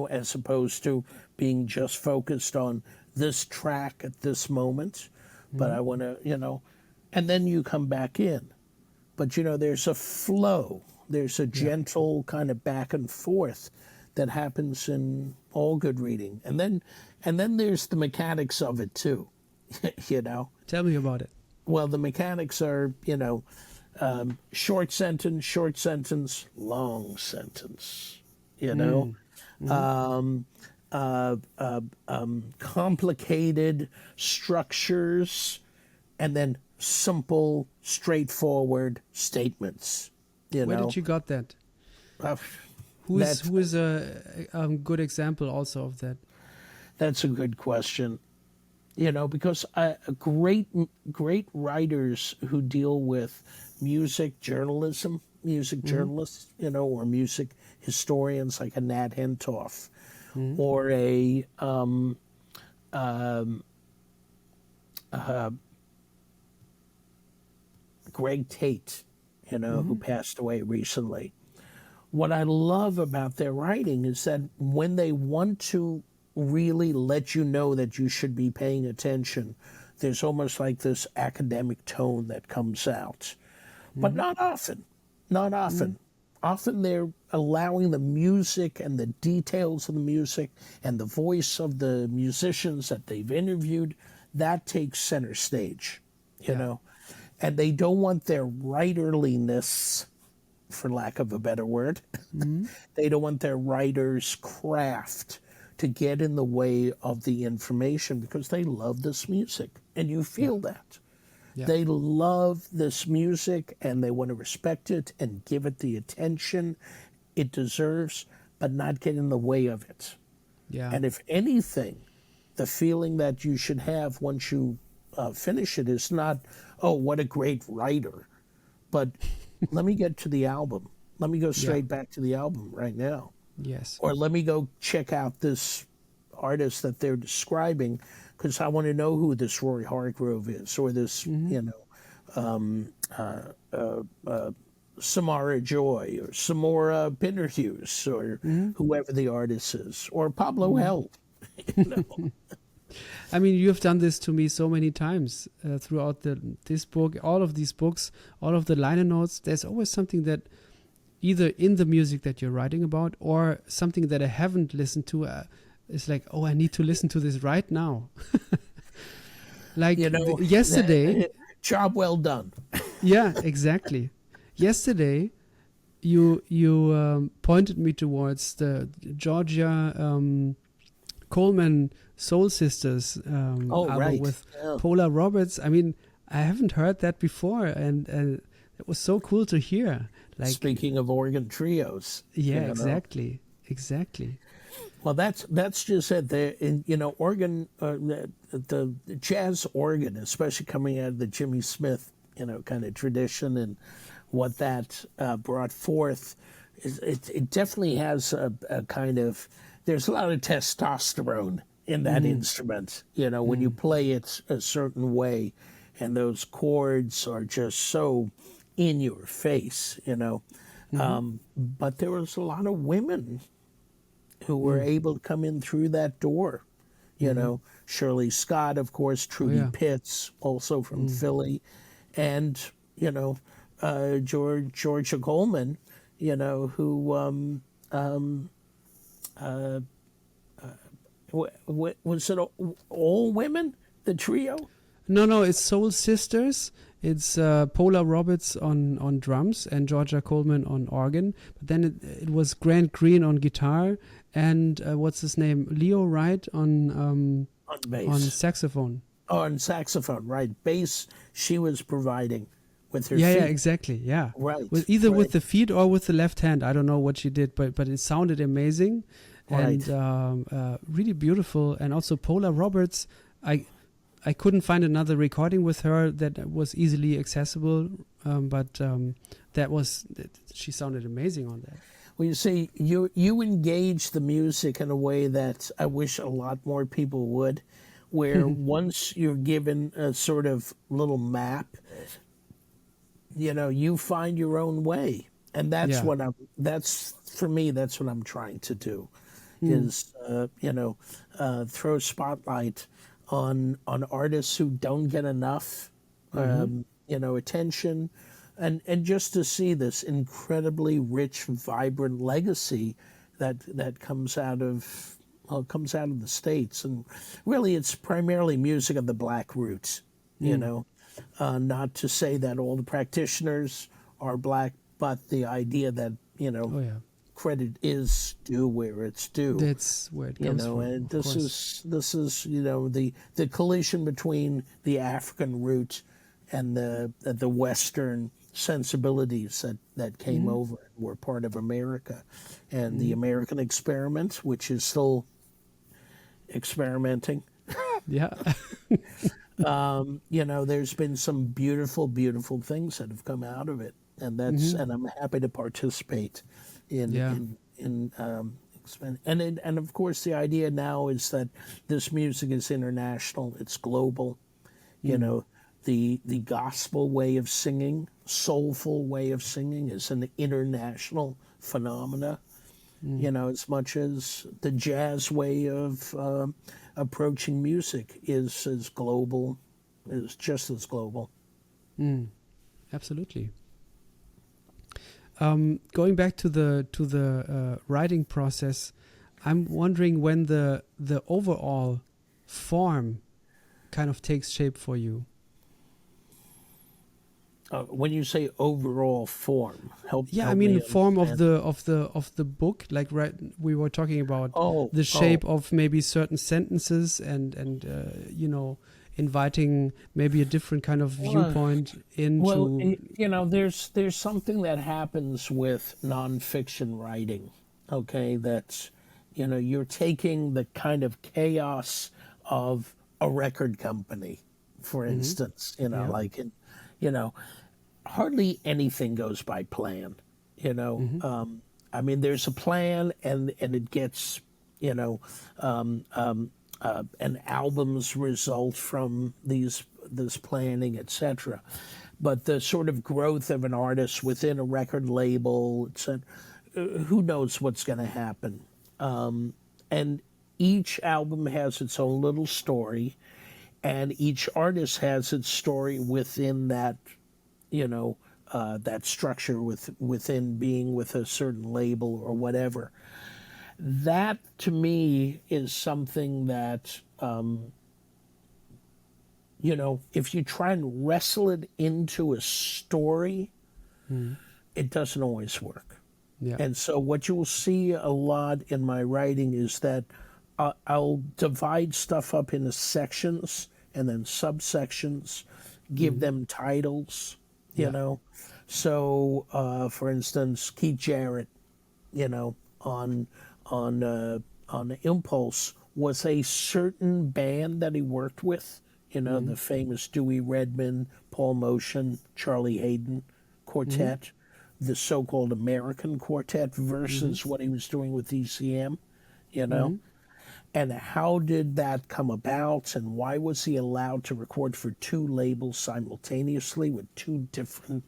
as opposed to being just focused on this track at this moment, but I want to, and then you come back in. But, there's a flow, there's a gentle kind of back and forth that happens in all good reading. And then there's the mechanics of it too, Tell me about it. Well, the mechanics are, short sentence, long sentence, complicated structures, and then simple, straightforward statements. Where did you got that? Who is a good example also of that? That's a good question. Because great writers who deal with music journalism, journalists, or music historians like a Nat Hentoff, or a Greg Tate, who passed away recently. What I love about their writing is that when they want to really let you know that you should be paying attention, there's almost like this academic tone that comes out. But not often. Often they're allowing the music and the details of the music and the voice of the musicians that they've interviewed, that takes center stage, you know. And they don't want their writerliness, for lack of a better word, they don't want their writer's craft to get in the way of the information, because they love this music. And you feel that. Yeah. They love this music and they want to respect it and give it the attention it deserves, but not get in the way of it. Yeah. And if anything, the feeling that you should have once you finish it is not, oh, what a great writer, but let me get to the album. Let me go straight back to the album right now. Yes. Or let me go check out this artist that they're describing, because I want to know who this Roy Hargrove is, or this, Samara Joy, or Samora Pinderhughes, or whoever the artist is, or Pablo Held. I mean, you have done this to me so many times throughout this book, all of these books, all of the liner notes. There's always something that either in the music that you're writing about or something that I haven't listened to. It's like, oh, I need to listen to this right now. Like yesterday. Job well done. Yeah, exactly. Yesterday, you pointed me towards the Georgia Coleman Soul Sisters album with Paula Roberts. I mean, I haven't heard that before, and it was so cool to hear. Like, speaking of organ trios. Yeah, exactly. Well, that's just it. Organ, the jazz organ, especially coming out of the Jimmy Smith, kind of tradition, and what that brought forth, it definitely has a kind of. There's a lot of testosterone in that instrument. When you play it a certain way, and those chords are just so in your face. But there was a lot of women who were able to come in through that door. Shirley Scott, of course, Trudy Pitts, also from Philly, and Georgia Coleman, who was it all women, the trio? No, it's Soul Sisters. It's Paula Roberts on drums and Georgia Coleman on organ. But then it was Grant Green on guitar and what's his name? Leo Wright on bass. On saxophone. Oh, on saxophone, right. Bass she was providing with her feet. Yeah, exactly. Yeah. Right. With the feet or with the left hand. I don't know what she did, but it sounded amazing. Right. And really beautiful. And also Paula Roberts, I couldn't find another recording with her that was easily accessible, but she sounded amazing on that. Well, you see, you engage the music in a way that I wish a lot more people would, where once you're given a sort of little map, you find your own way, and that's for me. That's what I'm trying to do, is throw spotlight on artists who don't get enough, attention, and just to see this incredibly rich, vibrant legacy that comes out of the States, and really it's primarily music of the Black roots. Not to say that all the practitioners are Black, but the idea that credit is due where it's due. That's where it comes from. And this is the collision between the African root and the Western sensibilities that came over and were part of America, and the American experiment, which is still experimenting. Yeah. There's been some beautiful, beautiful things that have come out of it, and and I'm happy to participate in and of course the idea now is that this music is international, it's global. The gospel way of singing, soulful way of singing, is an international phenomena. As much as the jazz way of approaching music is as global, is just as global. Absolutely. Going back to the writing process, I'm wondering when the overall form kind of takes shape for you. When you say overall form, help I mean me the form of understand. the book, like we were talking about the shape of maybe certain sentences and inviting maybe a different kind of viewpoint into. Well, there's something that happens with nonfiction writing. Okay, that's you're taking the kind of chaos of a record company, for instance. Hardly anything goes by plan. I mean, there's a plan, and it gets, an album's result from this planning, etc. But the sort of growth of an artist within a record label, etc., who knows what's going to happen? And each album has its own little story, and each artist has its story within that, that structure within being with a certain label or whatever. That to me is something that, if you try and wrestle it into a story, it doesn't always work. Yeah. And so what you will see a lot in my writing is that I'll divide stuff up into sections and then subsections, give them titles, you know. So, for instance, Keith Jarrett, on Impulse was a certain band that he worked with, the famous Dewey Redman, Paul Motian, Charlie Hayden quartet, the so-called American quartet versus what he was doing with ECM, And how did that come about, and why was he allowed to record for two labels simultaneously with two different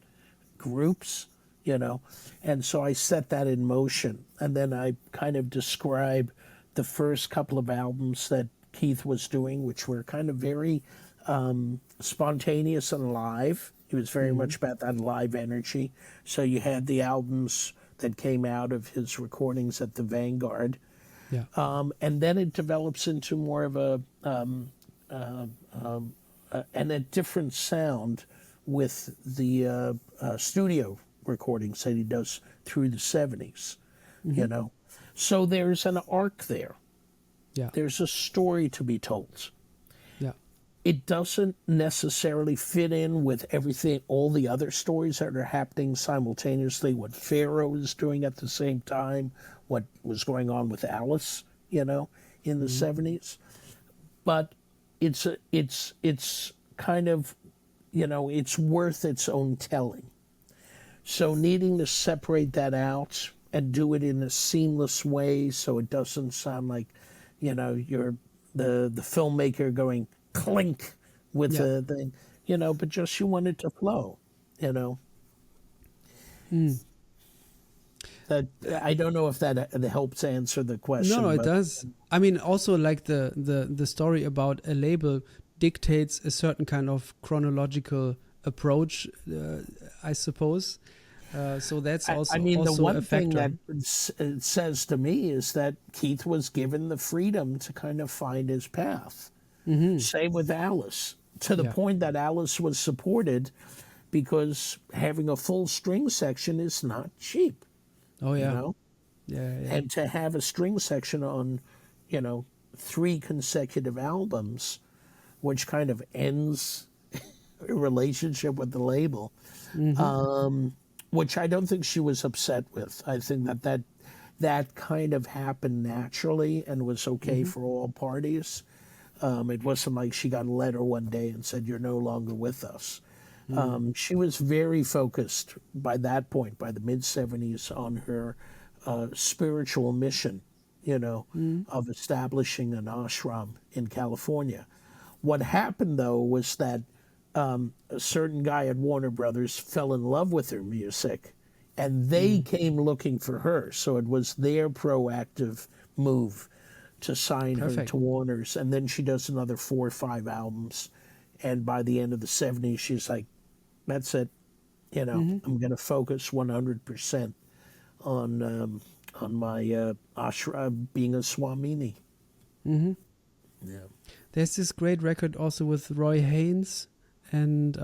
groups, And so I set that in motion, and then I kind of describe the first couple of albums that Keith was doing, which were kind of very spontaneous and live. He was very much about that live energy. So you had the albums that came out of his recordings at the Vanguard. Yeah. And then it develops into more of and a different sound with the studio recordings that he does through the 70s, So there's an arc there. Yeah. There's a story to be told. Yeah. It doesn't necessarily fit in with everything, all the other stories that are happening simultaneously, what Pharaoh is doing at the same time, what was going on with Alice, in the 70s. But it's kind of, it's worth its own telling. So needing to separate that out and do it in a seamless way so it doesn't sound like, you're the filmmaker going clink with the thing, but just you want it to flow, That I don't know if that helps answer the question. No, it does. I mean, also like the story about a label dictates a certain kind of chronological approach, I suppose. So that's also the one a thing factor. that it says to me is that Keith was given the freedom to kind of find his path. Same with Alice, to the point that Alice was supported because having a full string section is not cheap. Oh yeah. Yeah. And to have a string section on, 3 consecutive albums, which kind of ends a relationship with the label, which I don't think she was upset with. I think that kind of happened naturally and was okay for all parties. It wasn't like she got a letter one day and said, "You're no longer with us." She was very focused by that point, by the mid-70s, on her spiritual mission, of establishing an ashram in California. What happened, though, was that a certain guy at Warner Brothers fell in love with her music, and they came looking for her. So it was their proactive move to sign her to Warner's. And then she does another 4 or 5 albums. And by the end of the 70s, she's like, that's it. I'm going to focus 100% on my ashram, being a Swamini. Yeah. There's this great record also with Roy Haynes and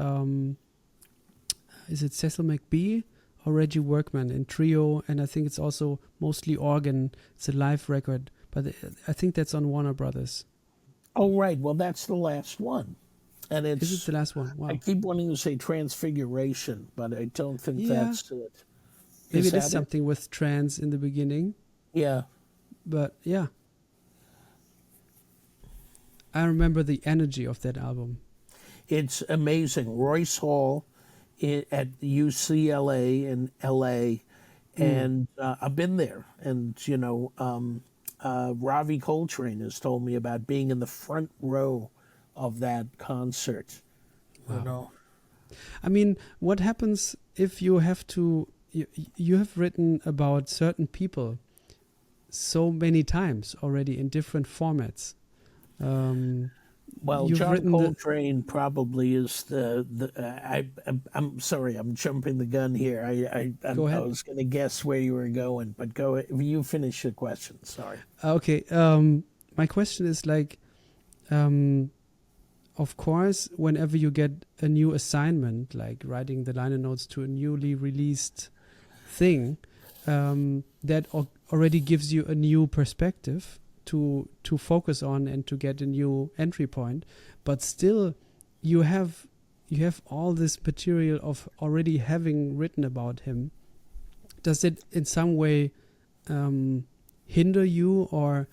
is it Cecil McBee or Reggie Workman in trio, and I think it's also mostly organ. It's a live record, but I think that's on Warner Brothers. Oh, right. Well, that's the last one. And Is it the last one? Wow. I keep wanting to say Transfiguration, but I don't think that's it. Maybe it is something with trance in the beginning. Yeah. But yeah. I remember the energy of that album. It's amazing. Royce Hall at UCLA in LA, and I've been there. And, Ravi Coltrane has told me about being in the front row of that concert. Wow. I mean, what happens if you have to, you have written about certain people so many times already in different formats. Well, You've John written Coltrane probably is I'm sorry, I'm jumping the gun here. Go I ahead. was going to guess where you were going, but go. You finish your question. Sorry. Okay. My question is like, of course, whenever you get a new assignment, like writing the liner notes to a newly released thing, that already gives you a new perspective to focus on and to get a new entry point. But still, you have all this material of already having written about him. Does it in some way hinder you, or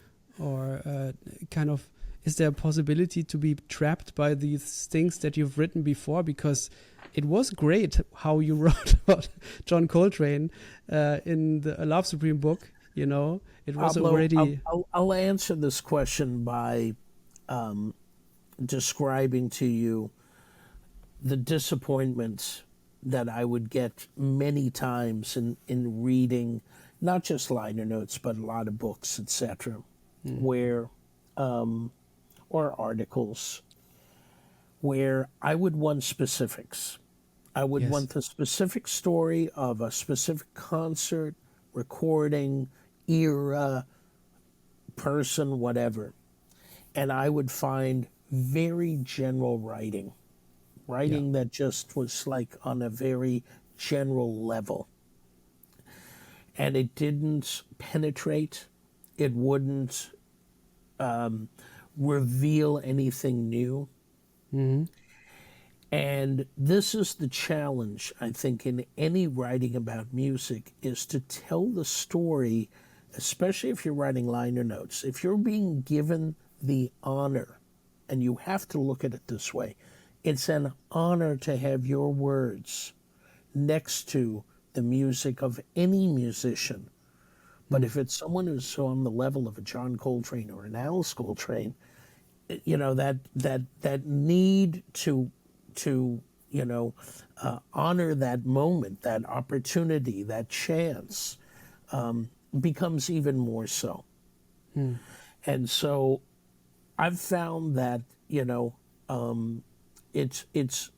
kind of, is there a possibility to be trapped by these things that you've written before? Because it was great how you wrote about John Coltrane in the A Love Supreme book. You know, it was Pablo, already. I'll answer this question by describing to you the disappointment that I would get many times in reading, not just liner notes, but a lot of books, etc., where or articles where I would want specifics. I would Yes. want the specific story of a specific concert, recording, era, person, whatever. And I would find very general writing that just was like on a very general level. And it didn't penetrate, it wouldn't reveal anything new. Mm-hmm. And this is the challenge, I think, in any writing about music, is to tell the story, especially if you're writing liner notes. If you're being given the honor, and you have to look at it this way, it's an honor to have your words next to the music of any musician. But if it's someone who's on the level of a John Coltrane or an Alice Coltrane, you know, that need to honor that moment, that opportunity, that chance, becomes even more so. And so I've found that it's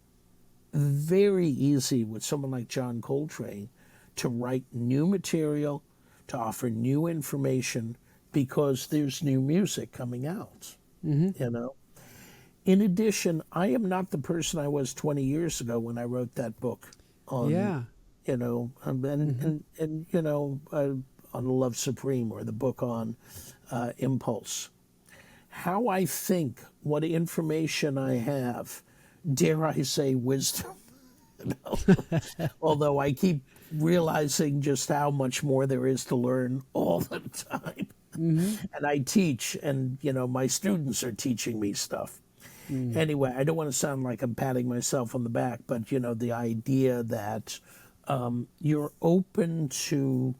very easy with someone like John Coltrane to write new material, to offer new information, because there's new music coming out. In addition, I am not the person I was 20 years ago when I wrote that book on, on The Love Supreme, or the book on Impulse. How I think, what information I have, dare I say wisdom, although I keep realizing just how much more there is to learn all the time. And I teach, and my students are teaching me stuff. Anyway, I don't want to sound like I'm patting myself on the back, but the idea that you're open to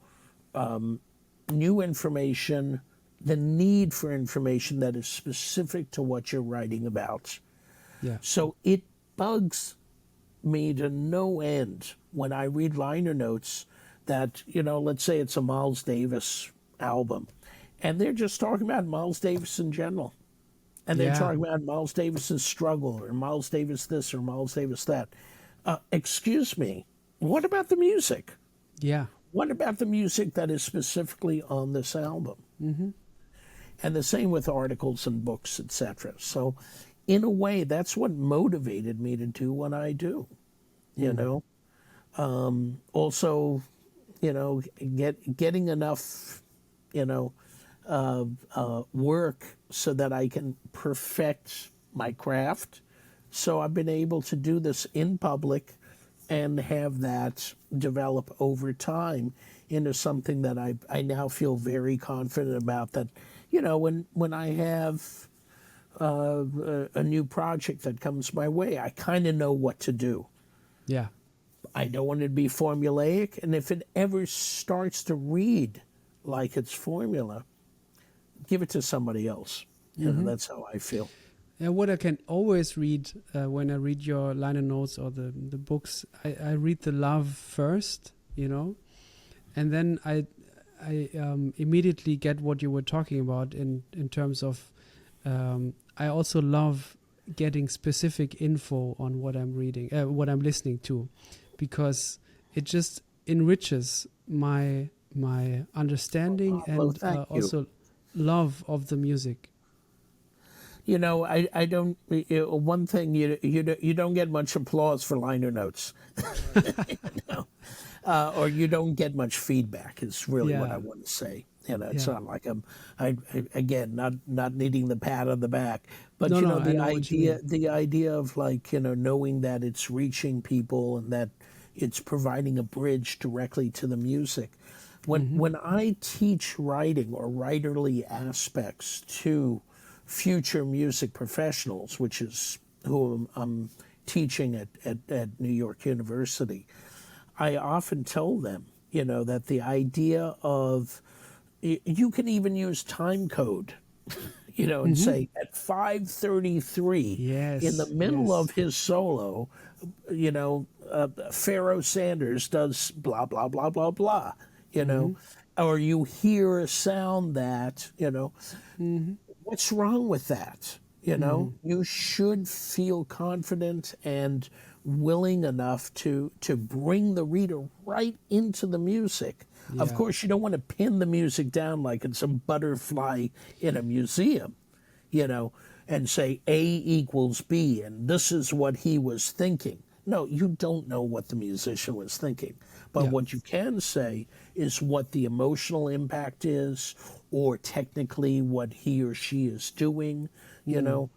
new information, the need for information that is specific to what you're writing about. Yeah. So it bugs me to no end when I read liner notes that, let's say it's a Miles Davis album, and they're just talking about Miles Davis in general. And they're talking about Miles Davis's struggle, or Miles Davis this, or Miles Davis that. Excuse me, what about the music? Yeah. What about the music that is specifically on this album? And the same with articles and books, etc. So, in a way, that's what motivated me to do what I do. Also, getting enough, work so that I can perfect my craft. So I've been able to do this in public and have that develop over time into something that I now feel very confident about, that, when I have a new project that comes my way, I kind of know what to do. Yeah. I don't want it to be formulaic, and if it ever starts to read like it's formula, give it to somebody else. That's how I feel. And what I can always read when I read your liner notes or the books, I read the love first, and then I immediately get what you were talking about in terms of I also love getting specific info on what I'm reading, what I'm listening to, because it just enriches my understanding and also love of the music. You know, I don't. One thing you don't get much applause for liner notes, or you don't get much feedback. Is really what I want to say. You know, it's not like I again not needing the pat on the back, but the idea of like knowing that it's reaching people and that it's providing a bridge directly to the music. When I teach writing or writerly aspects to future music professionals, which is who I'm teaching at New York University, I often tell them, that the idea of you can even use time code, and say at 5:33 in the middle of his solo, Pharaoh Sanders does blah blah blah blah blah, or you hear a sound that what's wrong with that? You should feel confident and willing enough to bring the reader right into the music. Yeah. Of course, you don't want to pin the music down like it's a butterfly in a museum, and say A equals B, and this is what he was thinking. No, you don't know what the musician was thinking. But what you can say is what the emotional impact is, or technically what he or she is doing, But,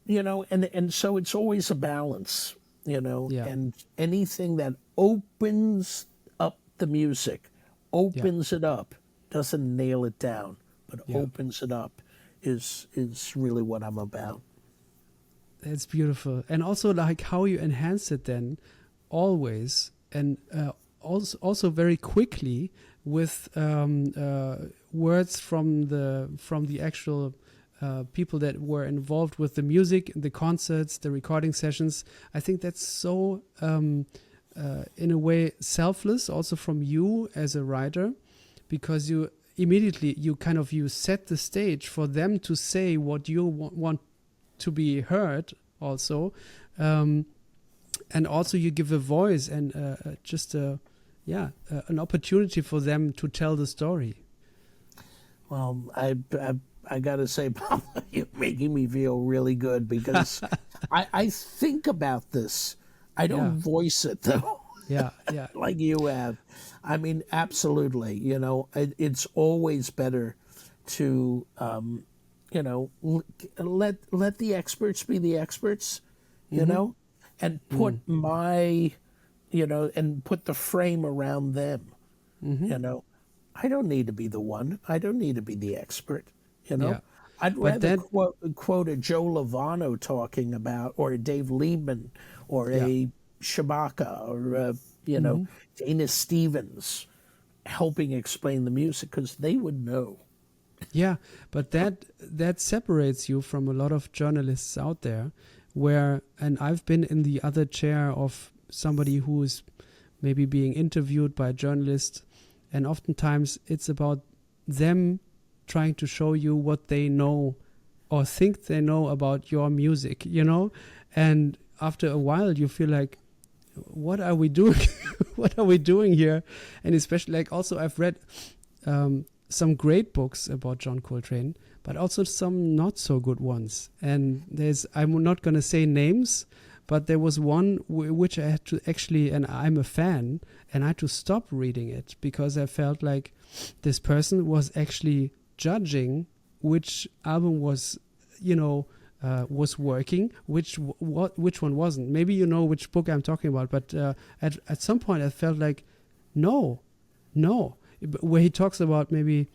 and so it's always a balance, and anything that opens up the music, opens it up, doesn't nail it down, but opens it up is really what I'm about. That's beautiful. And also like how you enhance it then always, and also very quickly with words from the actual people that were involved with the music, the concerts, the recording sessions. I think that's so in a way selfless also from you as a writer, because you immediately you set the stage for them to say what you want to be heard also, and also you give a voice and an opportunity for them to tell the story. Well, I gotta say, Pablo, you're making me feel really good, because I think about this. I don't voice it though. Like you have. I mean, absolutely. It's always better to let the experts be the experts, and put and put the frame around them. I don't need to be the one. I don't need to be the expert. I'd rather quote a Joe Lovano talking about, or a Dave Liebman, or a Shabaka, or Dana Stevens helping explain the music, because they would know. Yeah, but that separates you from a lot of journalists out there, and I've been in the other chair of somebody who is maybe being interviewed by a journalist, and oftentimes it's about them trying to show you what they know or think they know about your music, and after a while you feel like, what are we doing? What are we doing here? And especially like also I've read some great books about John Coltrane, but also some not so good ones. And I'm not going to say names, but there was one which I had to actually, and I'm a fan, and I had to stop reading it because I felt like this person was actually judging which album was, was working, which one wasn't. Maybe you know which book I'm talking about, but at some point I felt like, no, where he talks about maybe,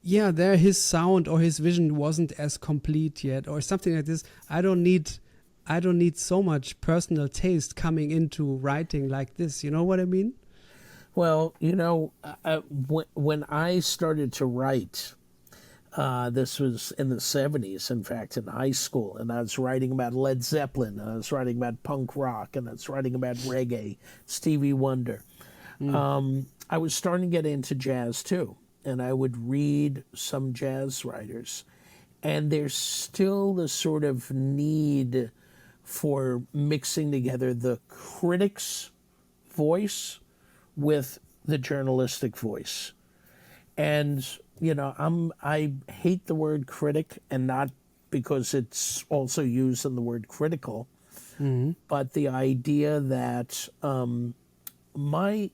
there his sound or his vision wasn't as complete yet, or something like this. I don't need so much personal taste coming into writing like this. You know what I mean? Well, when I started to write, this was in the 70s, in fact, in high school, and I was writing about Led Zeppelin, and I was writing about punk rock, and I was writing about reggae, Stevie Wonder. I was starting to get into jazz too, and I would read some jazz writers, and there's still the sort of need for mixing together the critic's voice with the journalistic voice. And, you know, I hate the word critic, and not because it's also used in the word critical, but the idea that my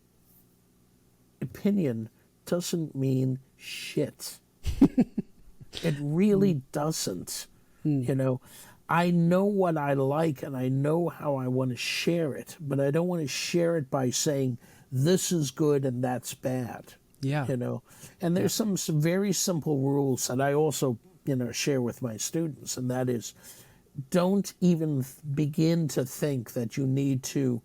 opinion doesn't mean shit. It really doesn't. You know, I know what I like and I know how I want to share it, but I don't want to share it by saying this is good and that's bad. Yeah. You know, and there's some very simple rules that I also, you know, share with my students, and that is, don't even begin to think that you need to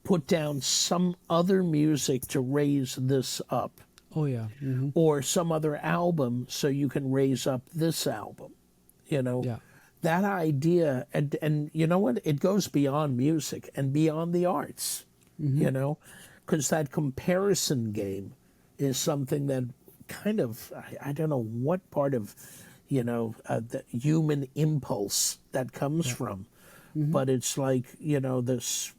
put down some other music to raise this up. Oh, yeah. Or some other album so you can raise up this album. You know, Yeah. that idea, and you know what? It goes beyond music and beyond the arts, you know, because that comparison game is something that kind of, I don't know what part of, you know, the human impulse that comes from, but it's like, you know, this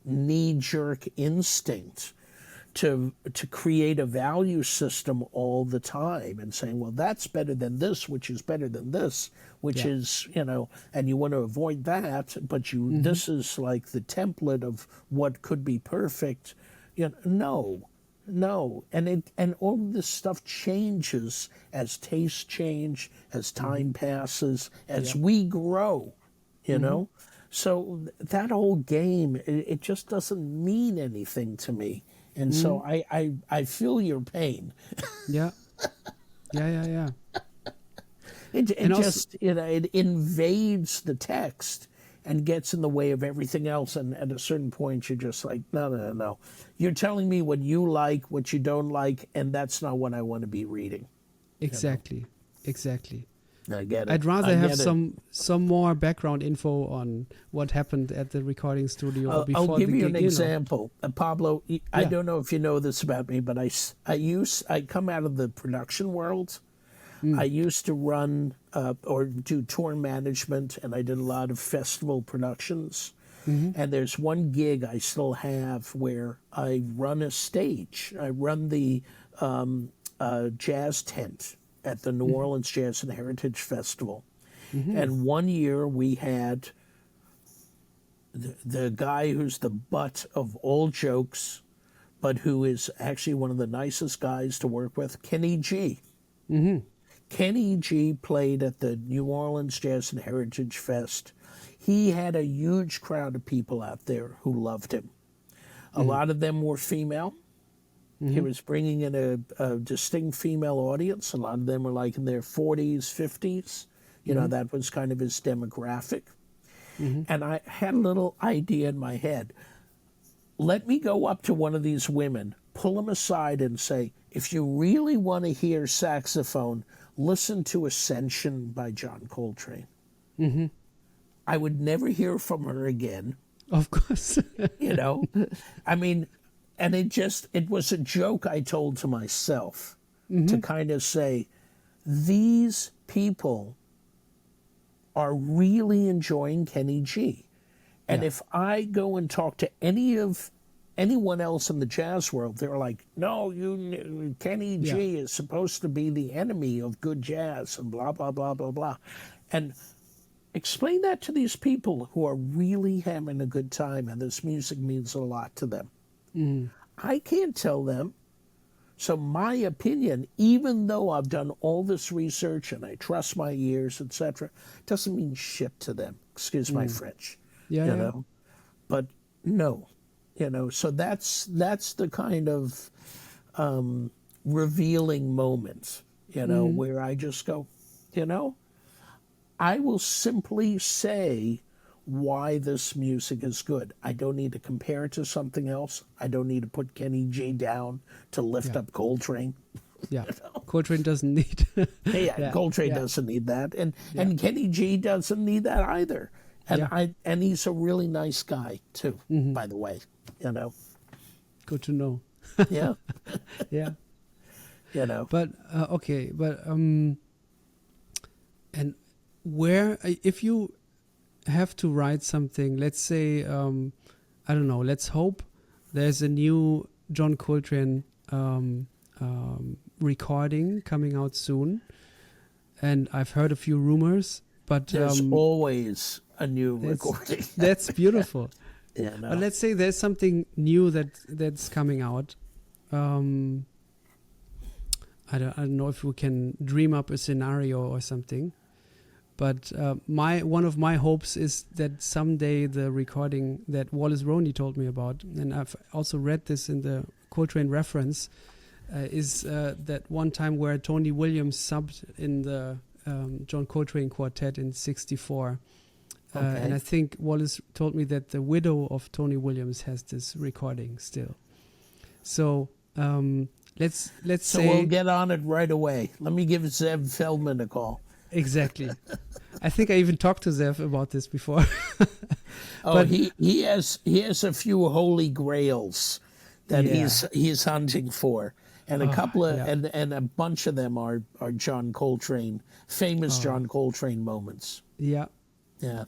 knee-jerk instinct to create a value system all the time and saying, well, that's better than this, which is better than this, which is, you know, and you want to avoid that, but you this is like the template of what could be perfect. You know, no. And all of this stuff changes as tastes change, as time passes, as we grow, you know. So that whole game, it just doesn't mean anything to me. And so I feel your pain. Yeah. Yeah. It also, just, you know, it invades the text and gets in the way of everything else. And at a certain point, you're just like, no. You're telling me what you like, what you don't like, and that's not what I want to be reading. exactly. Exactly. I get it. I'd rather I have get it. some more background info on what happened at the recording studio before I'll give the you gig, an example. Pablo, I Yeah. don't know if you know this about me, but I come out of the production world. I used to run or do tour management, and I did a lot of festival productions. And there's one gig I still have where I run a stage. I run the jazz tent at the New Orleans Jazz and Heritage Festival. And one year we had the guy who's the butt of all jokes, but who is actually one of the nicest guys to work with, Kenny G. Kenny G played at the New Orleans Jazz and Heritage Fest. He had a huge crowd of people out there who loved him. A lot of them were female. He was bringing in a distinct female audience. A lot of them were like in their 40s, 50s. You know, that was kind of his demographic. And I had a little idea in my head. Let me go up to one of these women, pull them aside and say, if you really want to hear saxophone, listen to Ascension by John Coltrane. I would never hear from her again. Of course. You know, I mean, and it was a joke I told to myself to kind of say, these people are really enjoying Kenny G. And if I go and talk to anyone else in the jazz world, they're like, no, Kenny G is supposed to be the enemy of good jazz and blah, blah, blah, blah, blah. And explain that to these people who are really having a good time and this music means a lot to them. I can't tell them. So my opinion, even though I've done all this research and I trust my ears, etc., doesn't mean shit to them. Excuse my French. Yeah. You know? But no. You know, so that's the kind of revealing moment, you know, where I just go, you know, I will simply say why this music is good. I don't need to compare it to something else. I don't need to put Kenny G down to lift up Coltrane. Yeah. Coltrane doesn't need. Coltrane doesn't need that. And Kenny G doesn't need that either. And Yeah. and he's a really nice guy too, by the way. You know, Good to know. yeah, Yeah. you know. But okay, but and where if you have to write something, let's say I don't know, let's hope there's a new John Coltrane recording coming out soon, and I've heard a few rumors, but There's always a new that's, recording. that's beautiful. Yeah, But no. let's say there's something new that's coming out. I don't know if we can dream up a scenario or something, but one of my hopes is that someday the recording that Wallace Roney told me about, and I've also read this in the Coltrane reference, is that one time where Tony Williams subbed in the John Coltrane Quartet in '64. And I think Wallace told me that the widow of Tony Williams has this recording still. So let's So say we'll get on it right away. Let me give Zev Feldman a call. exactly. I think I even talked to Zev about this before. Oh, But- he has a few holy grails that Yeah. he's hunting for, and a couple of yeah. and a bunch of them are John Coltrane, famous John Coltrane moments. Yeah. Yeah.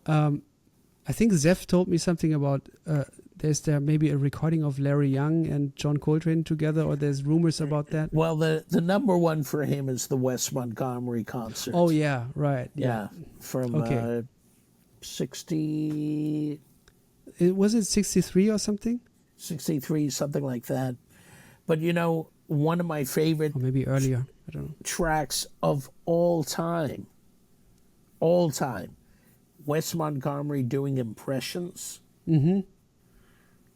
I think Zev told me something about there's there maybe a recording of Larry Young and John Coltrane together, or there's rumors about that. Well, the number one for him is the Wes Montgomery concert. Oh yeah, right. yeah, from Okay. 60. Was it 63 or something? 63, something like that. But you know, one of my favorite Or maybe earlier. I don't know. tracks of all time, Wes Montgomery doing impressions. Mm-hmm.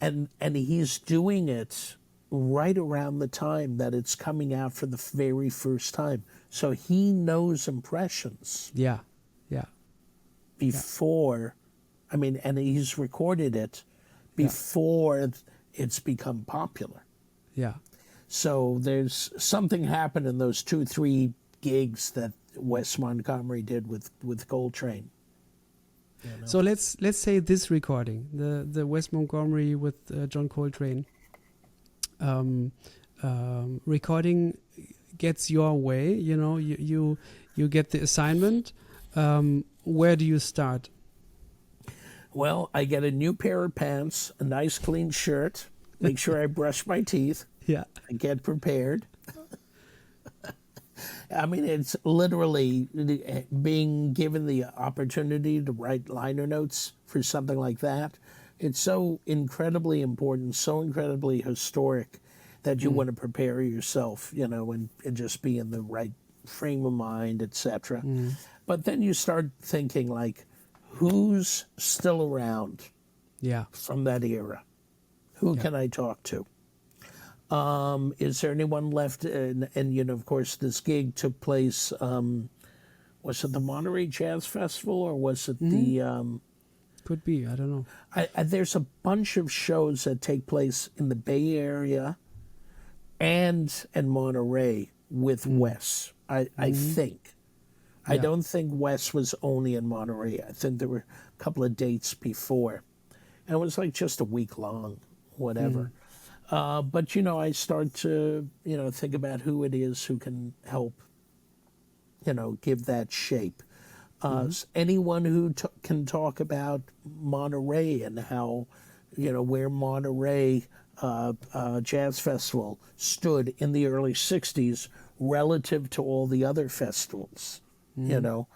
And he's doing it right around the time that it's coming out for the very first time. So he knows impressions Yeah. Yeah. before, I mean, and he's recorded it before it's become popular. Yeah. So there's something happened in those 2-3 gigs that Wes Montgomery did with Coltrane. So let's say this recording, the Wes Montgomery with John Coltrane recording gets your way. You know, you get the assignment. Where do you start? Well, I get a new pair of pants, a nice clean shirt, make sure I brush my teeth, Yeah. I get prepared. I mean, it's literally being given the opportunity to write liner notes for something like that. It's so incredibly important, so incredibly historic that you want to prepare yourself, you know, and just be in the right frame of mind, etc. But then you start thinking, like, who's still around Yeah. from that era? Who can I talk to? Is there anyone left? And you know, of course, this gig took place. Was it the Monterey Jazz Festival or was it the? Could be. I don't know. There's a bunch of shows that take place in the Bay Area and Monterey with Wes. I think. I don't think Wes was only in Monterey. I think there were a couple of dates before, and it was like just a week long, whatever. But, you know, I start to, you know, think about who it is who can help, you know, give that shape. Anyone who can talk about Monterey and how, you know, where Monterey Jazz Festival stood in the early 60s relative to all the other festivals, you know.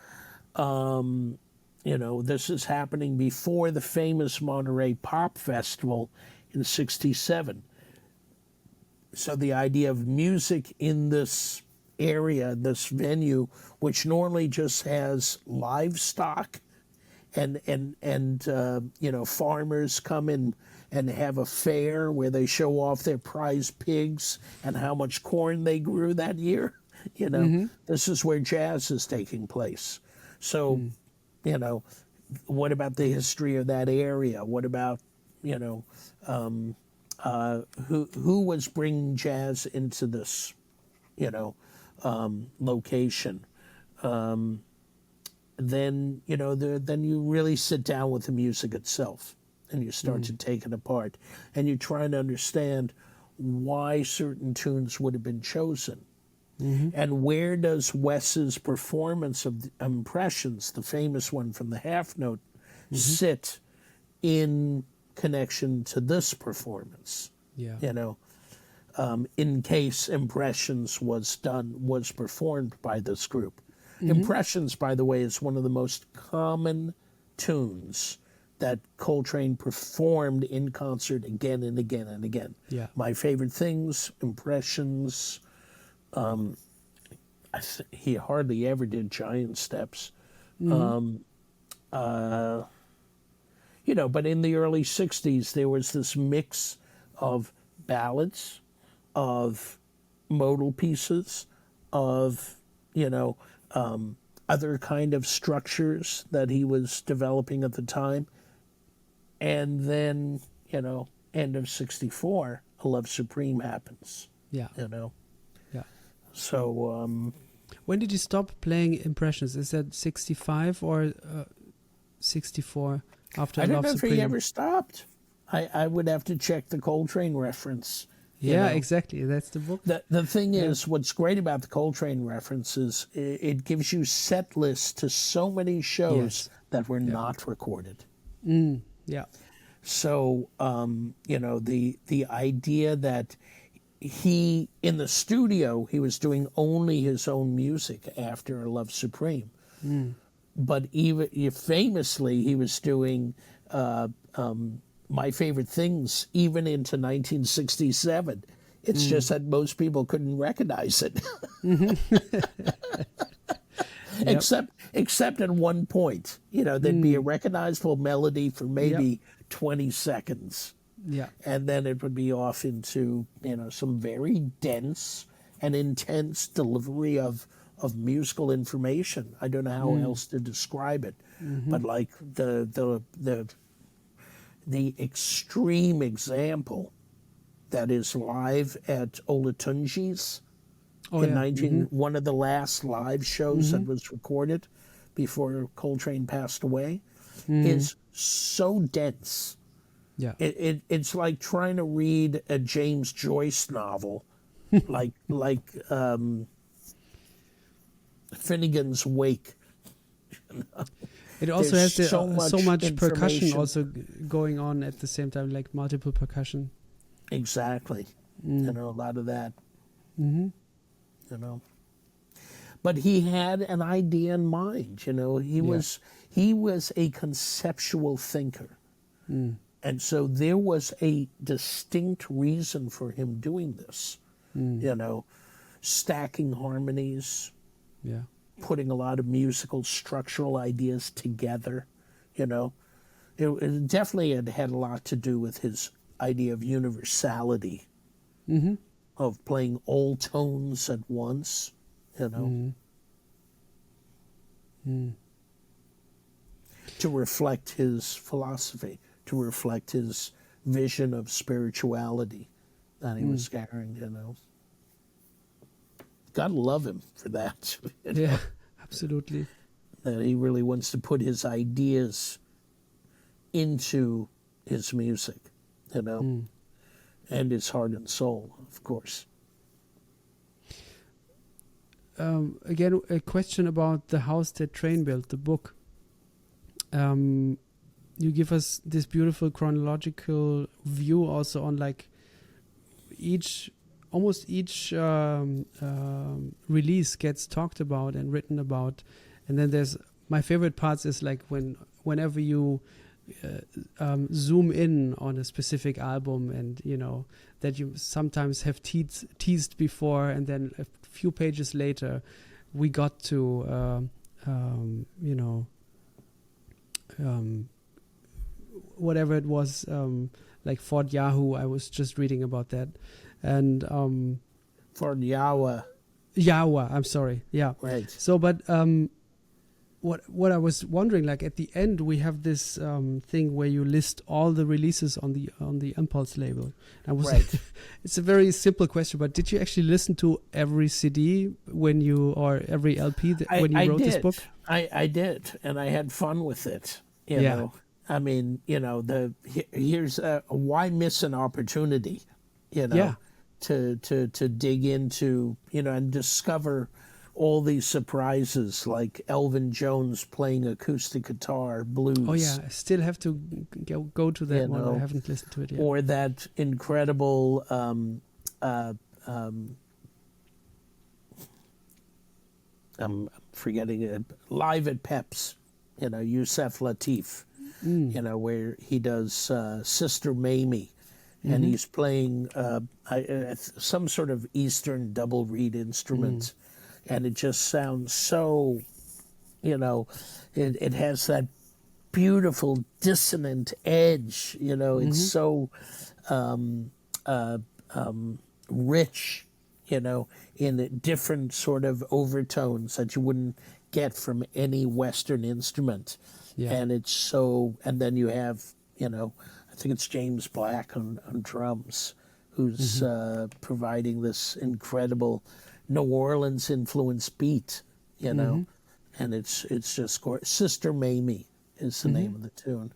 You know, this is happening before the famous Monterey Pop Festival in '67. So the idea of music in this area, this venue, which normally just has livestock and you know, farmers come in and have a fair where they show off their prize pigs and how much corn they grew that year. You know, this is where jazz is taking place. So, you know, what about the history of that area? What about, you know, who was bringing jazz into this, you know, location? then then you really sit down with the music itself, and you start to take it apart, and you try to understand why certain tunes would have been chosen. And where does Wes's performance of the Impressions, the famous one from the half note, sit in connection to this performance? Yeah. In case Impressions was performed by this group. Impressions, by the way, is one of the most common tunes that Coltrane performed in concert again and again and again. Yeah. My favorite things, Impressions. He hardly ever did Giant Steps. But in the early 60s, there was this mix of ballads, of modal pieces, of, other kind of structures that he was developing at the time. And then, end of 64, A Love Supreme happens. Yeah. Yeah. So, when did you stop playing Impressions? Is that 65 or 64 after I don't Love know Supreme? if he ever stopped. I would have to check the Coltrane reference. Yeah, exactly. That's the book. The thing is, what's great about the Coltrane reference is it gives you set lists to so many shows that were not recorded. Yeah. So, the idea that he, in the studio, he was doing only his own music after Love Supreme. But even famously, he was doing My Favorite Things even into 1967. It's just that most people couldn't recognize it. Except at one point, there'd be a recognizable melody for maybe 20 seconds. Yeah. And then it would be off into, some very dense and intense delivery of musical information. I don't know how else to describe it. But like the extreme example that is live at Olatunji's one of the last live shows that was recorded before Coltrane passed away, is so dense. Yeah. It's like trying to read a James Joyce novel, like Finnegan's Wake. It also has so much percussion information. also going on at the same time, like multiple percussion. Exactly. A lot of that. But he had an idea in mind. He was a conceptual thinker. And so there was a distinct reason for him doing this, stacking harmonies, putting a lot of musical structural ideas together, It definitely had a lot to do with his idea of universality, of playing all tones at once, to reflect his philosophy, to reflect his vision of spirituality that he was carrying, Gotta love him for that. Yeah, absolutely. That he really wants to put his ideas into his music, and his heart and soul, of course. Again, a question about The House That Trane Built, the book. You give us this beautiful chronological view also on like almost each release gets talked about and written about, and then there's my favorite parts is like whenever you zoom in on a specific album, and that you sometimes have teased before, and then a few pages later we got to whatever it was, like Fort Yahoo. I was just reading about that. And For Yahweh. I'm sorry. Yeah. Right. So, but what I was wondering, like at the end we have this thing where you list all the releases on the Impulse label. I was Right. It's a very simple question, but did you actually listen to every CD when you, or every LP when you wrote this book? I did, and I had fun with it. You Yeah. know, I mean, you know, here's why miss an opportunity, you know, Yeah. to dig into, you know, and discover all these surprises like Elvin Jones playing acoustic guitar, blues. Oh yeah, I still have to go to that You one. know, I haven't listened to it yet. or that incredible I'm forgetting it, Live at Pep's, you know, Yusef Lateef, you know, where he does Sister Mamie, and he's playing some sort of Eastern double reed instrument, and it just sounds so, you know, it has that beautiful dissonant edge, you know, it's so rich, you know, in different sort of overtones that you wouldn't get from any Western instrument. Yeah. And it's so, and then you have, you know, I think it's James Black on drums, who's providing this incredible New Orleans influenced beat, you know, and it's just gorgeous. Sister Mamie is the name of the tune,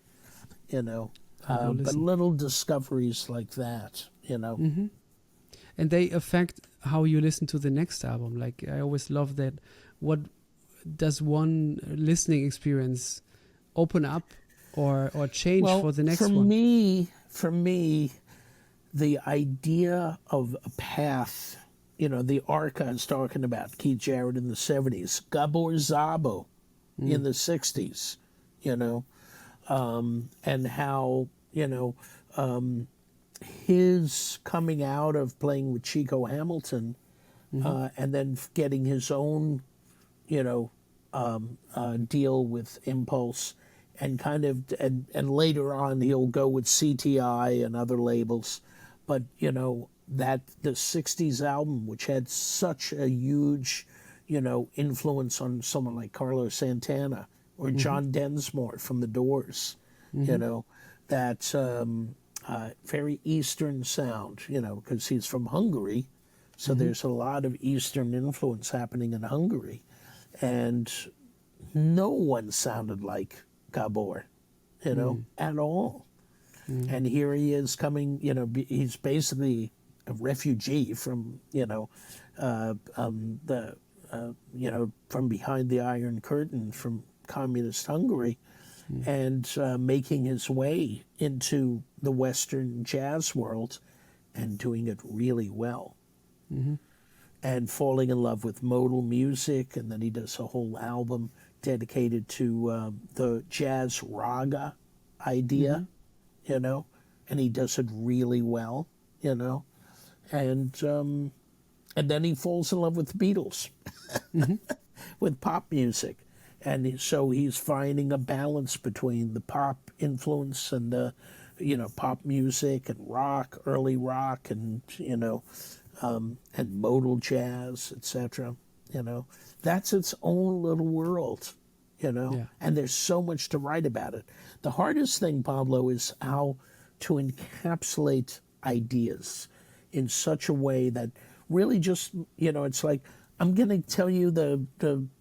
you know, but little discoveries like that, you know. And they affect how you listen to the next album. Like I always love that. What does one listening experience open up or change for the next one? For me, the idea of a path, you know, the arc I was talking about, Keith Jarrett in the 70s, Gabor Szabo in the 60s, you know, and how, you know, his coming out of playing with Chico Hamilton and then getting his own, you know, deal with Impulse, and kind of, and later on he'll go with CTI and other labels. But, you know, that the 60s album, which had such a huge, you know, influence on someone like Carlos Santana or John Densmore from The Doors, you know, that very Eastern sound, you know, because he's from Hungary. So there's a lot of Eastern influence happening in Hungary. And no one sounded like Gabor, you know, at all. And here he is coming, you know, he's basically a refugee from, you know, you know, from behind the Iron Curtain, from communist Hungary, and making his way into the Western jazz world and doing it really well. And falling in love with modal music, and then he does a whole album dedicated to the jazz raga idea, you know, and he does it really well, you know, and then he falls in love with the Beatles, with pop music, and so he's finding a balance between the pop influence and the, you know, pop music and rock, early rock, and you know, and modal jazz, etc. You know, that's its own little world, you know, and there's so much to write about it. The hardest thing, Pablo, is how to encapsulate ideas in such a way that really just, you know, it's like, I'm going to tell you the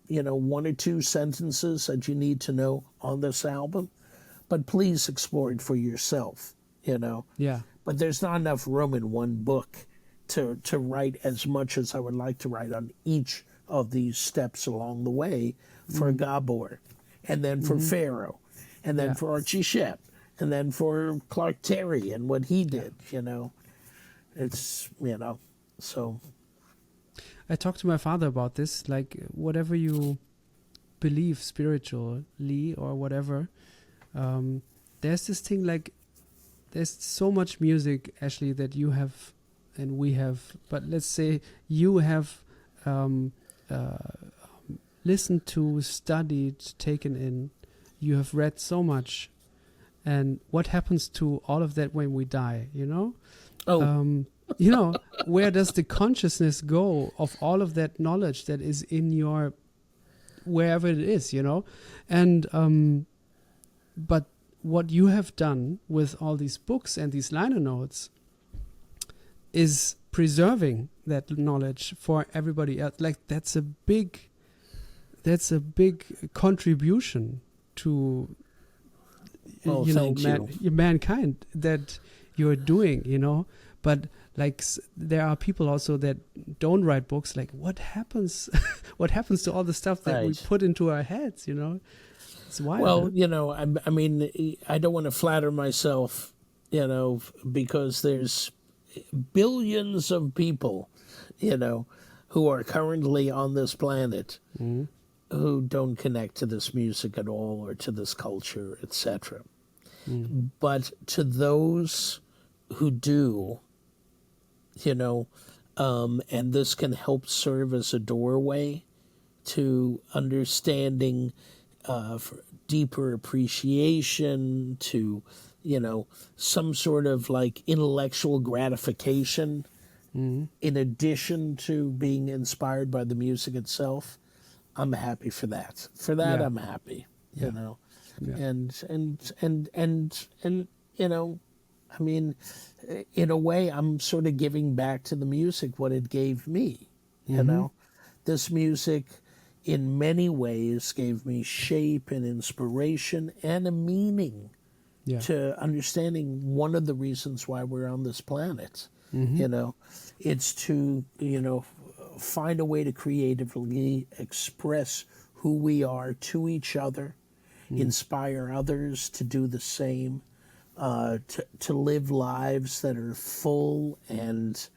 you know, one or two sentences that you need to know on this album, but please explore it for yourself, you know. Yeah. But there's not enough room in one book to write as much as I would like to write on each of these steps along the way for Gabor, and then for Pharaoh, and then for Archie Shepp, and then for Clark Terry and what he did, you know. It's, you know, so. I talked to my father about this, like whatever you believe spiritually or whatever, there's this thing, like there's so much music, Ashley, that you have and we have, but let's say you have listened to, studied, taken in, you have read so much, and what happens to all of that when we die, you know? You know, where does the consciousness go of all of that knowledge that is in your wherever it is, you know. And but what you have done with all these books and these liner notes is preserving that knowledge for everybody else. Like that's a big contribution to mankind that you're doing, you know. But like there are people also that don't write books. Like what happens to all the stuff that we put into our heads, you know? It's wild. Well, you know, I mean, I don't want to flatter myself, you know, because there's billions of people, you know, who are currently on this planet who don't connect to this music at all or to this culture, etc. But to those who do, you know, and this can help serve as a doorway to understanding, for deeper appreciation, to, you know, some sort of like intellectual gratification in addition to being inspired by the music itself. I'm happy for that. For that, I'm happy, you know. Yeah. And you know, I mean, in a way, I'm sort of giving back to the music what it gave me, you know. This music, in many ways, gave me shape and inspiration and a meaning to understanding one of the reasons why we're on this planet. You know, it's to, you know, find a way to creatively express who we are to each other, inspire others to do the same, to live lives that are full and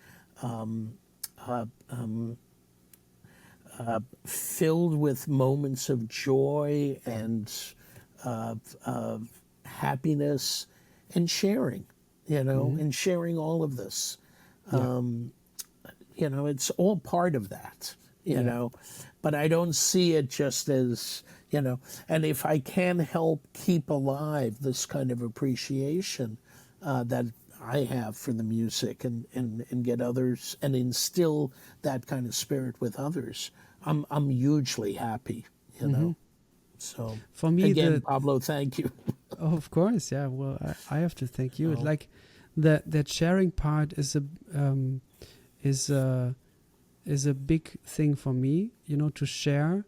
filled with moments of joy and happiness and sharing, you know, and sharing all of this. You know, it's all part of that, you know, but I don't see it just as, you know, and if I can help keep alive this kind of appreciation that I have for the music and get others and instill that kind of spirit with others, I'm hugely happy, you know. So for me, again, Pablo, thank you. Oh, of course, yeah. Well, I have to thank you. Like that sharing part is a big thing for me, you know, to share.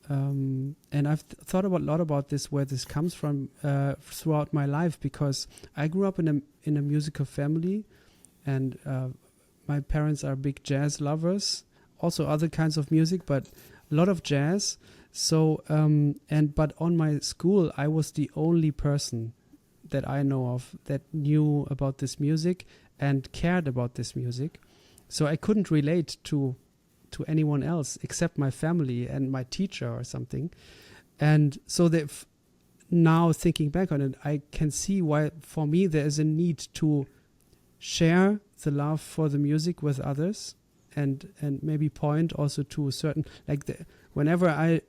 And I've thought a lot about this, where this comes from throughout my life, because I grew up in a musical family, and my parents are big jazz lovers, also other kinds of music, but a lot of jazz. So but on my school, I was the only person that I know of that knew about this music and cared about this music. So I couldn't relate to anyone else except my family and my teacher or something. And so now thinking back on it, I can see why for me there is a need to share the love for the music with others, and maybe point also to a certain, like whenever I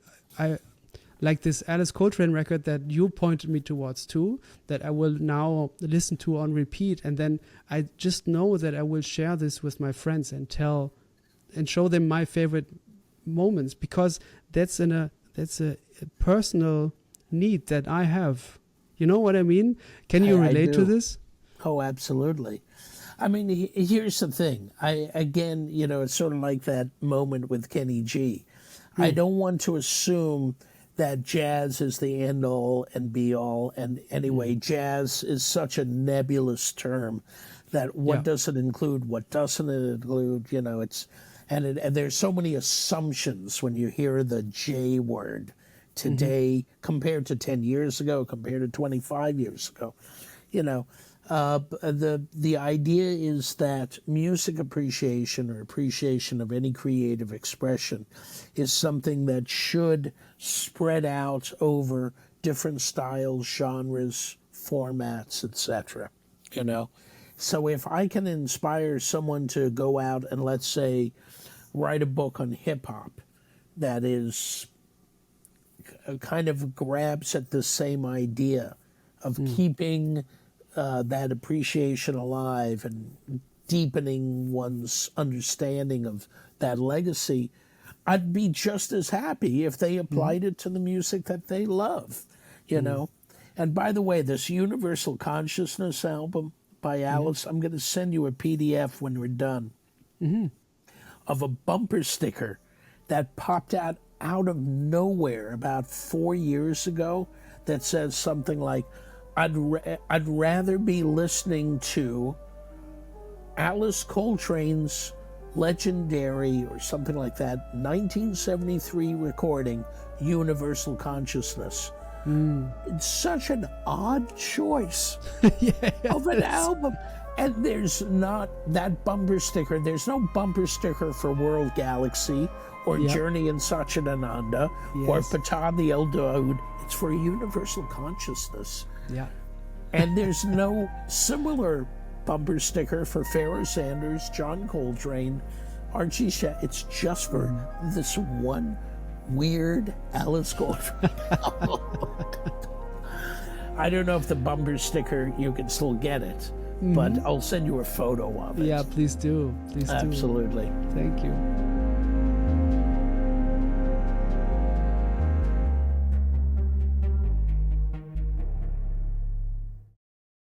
like this Alice Coltrane record that you pointed me towards too, that I will now listen to on repeat, and then I just know that I will share this with my friends and show them my favorite moments, because that's a personal need that I have. You know what I mean? Can you relate to this? Oh, absolutely. I mean, here's the thing. Again, you know, it's sort of like that moment with Kenny G. I don't want to assume that jazz is the end all and be all. And anyway, jazz is such a nebulous term that what does it include, what doesn't it include, you know, and there's so many assumptions when you hear the J word today compared to 10 years ago, compared to 25 years ago, you know. The idea is that music appreciation, or appreciation of any creative expression, is something that should spread out over different styles, genres, formats, etc. You know, so if I can inspire someone to go out and, let's say, write a book on hip hop that is kind of grabs at the same idea of keeping that appreciation alive and deepening one's understanding of that legacy, I'd be just as happy if they applied it to the music that they love, you know. And by the way, this Universal Consciousness album by Alice, I'm going to send you a PDF when we're done of a bumper sticker that popped out of nowhere about 4 years ago that says something like, I'd rather be listening to Alice Coltrane's legendary, or something like that, 1973 recording, Universal Consciousness. It's such an odd choice of an album. And there's not that bumper sticker. There's no bumper sticker for World Galaxy or Journey in Satchidananda or Pata the El Daoud. It's for Universal Consciousness. Yeah. And there's no similar bumper sticker for Pharoah Sanders, John Coltrane, Archie Shepp. It's just for this one weird Alice Coltrane. I don't know if the bumper sticker, you can still get it, but I'll send you a photo of it. Yeah, please do. Please do. Absolutely. Thank you.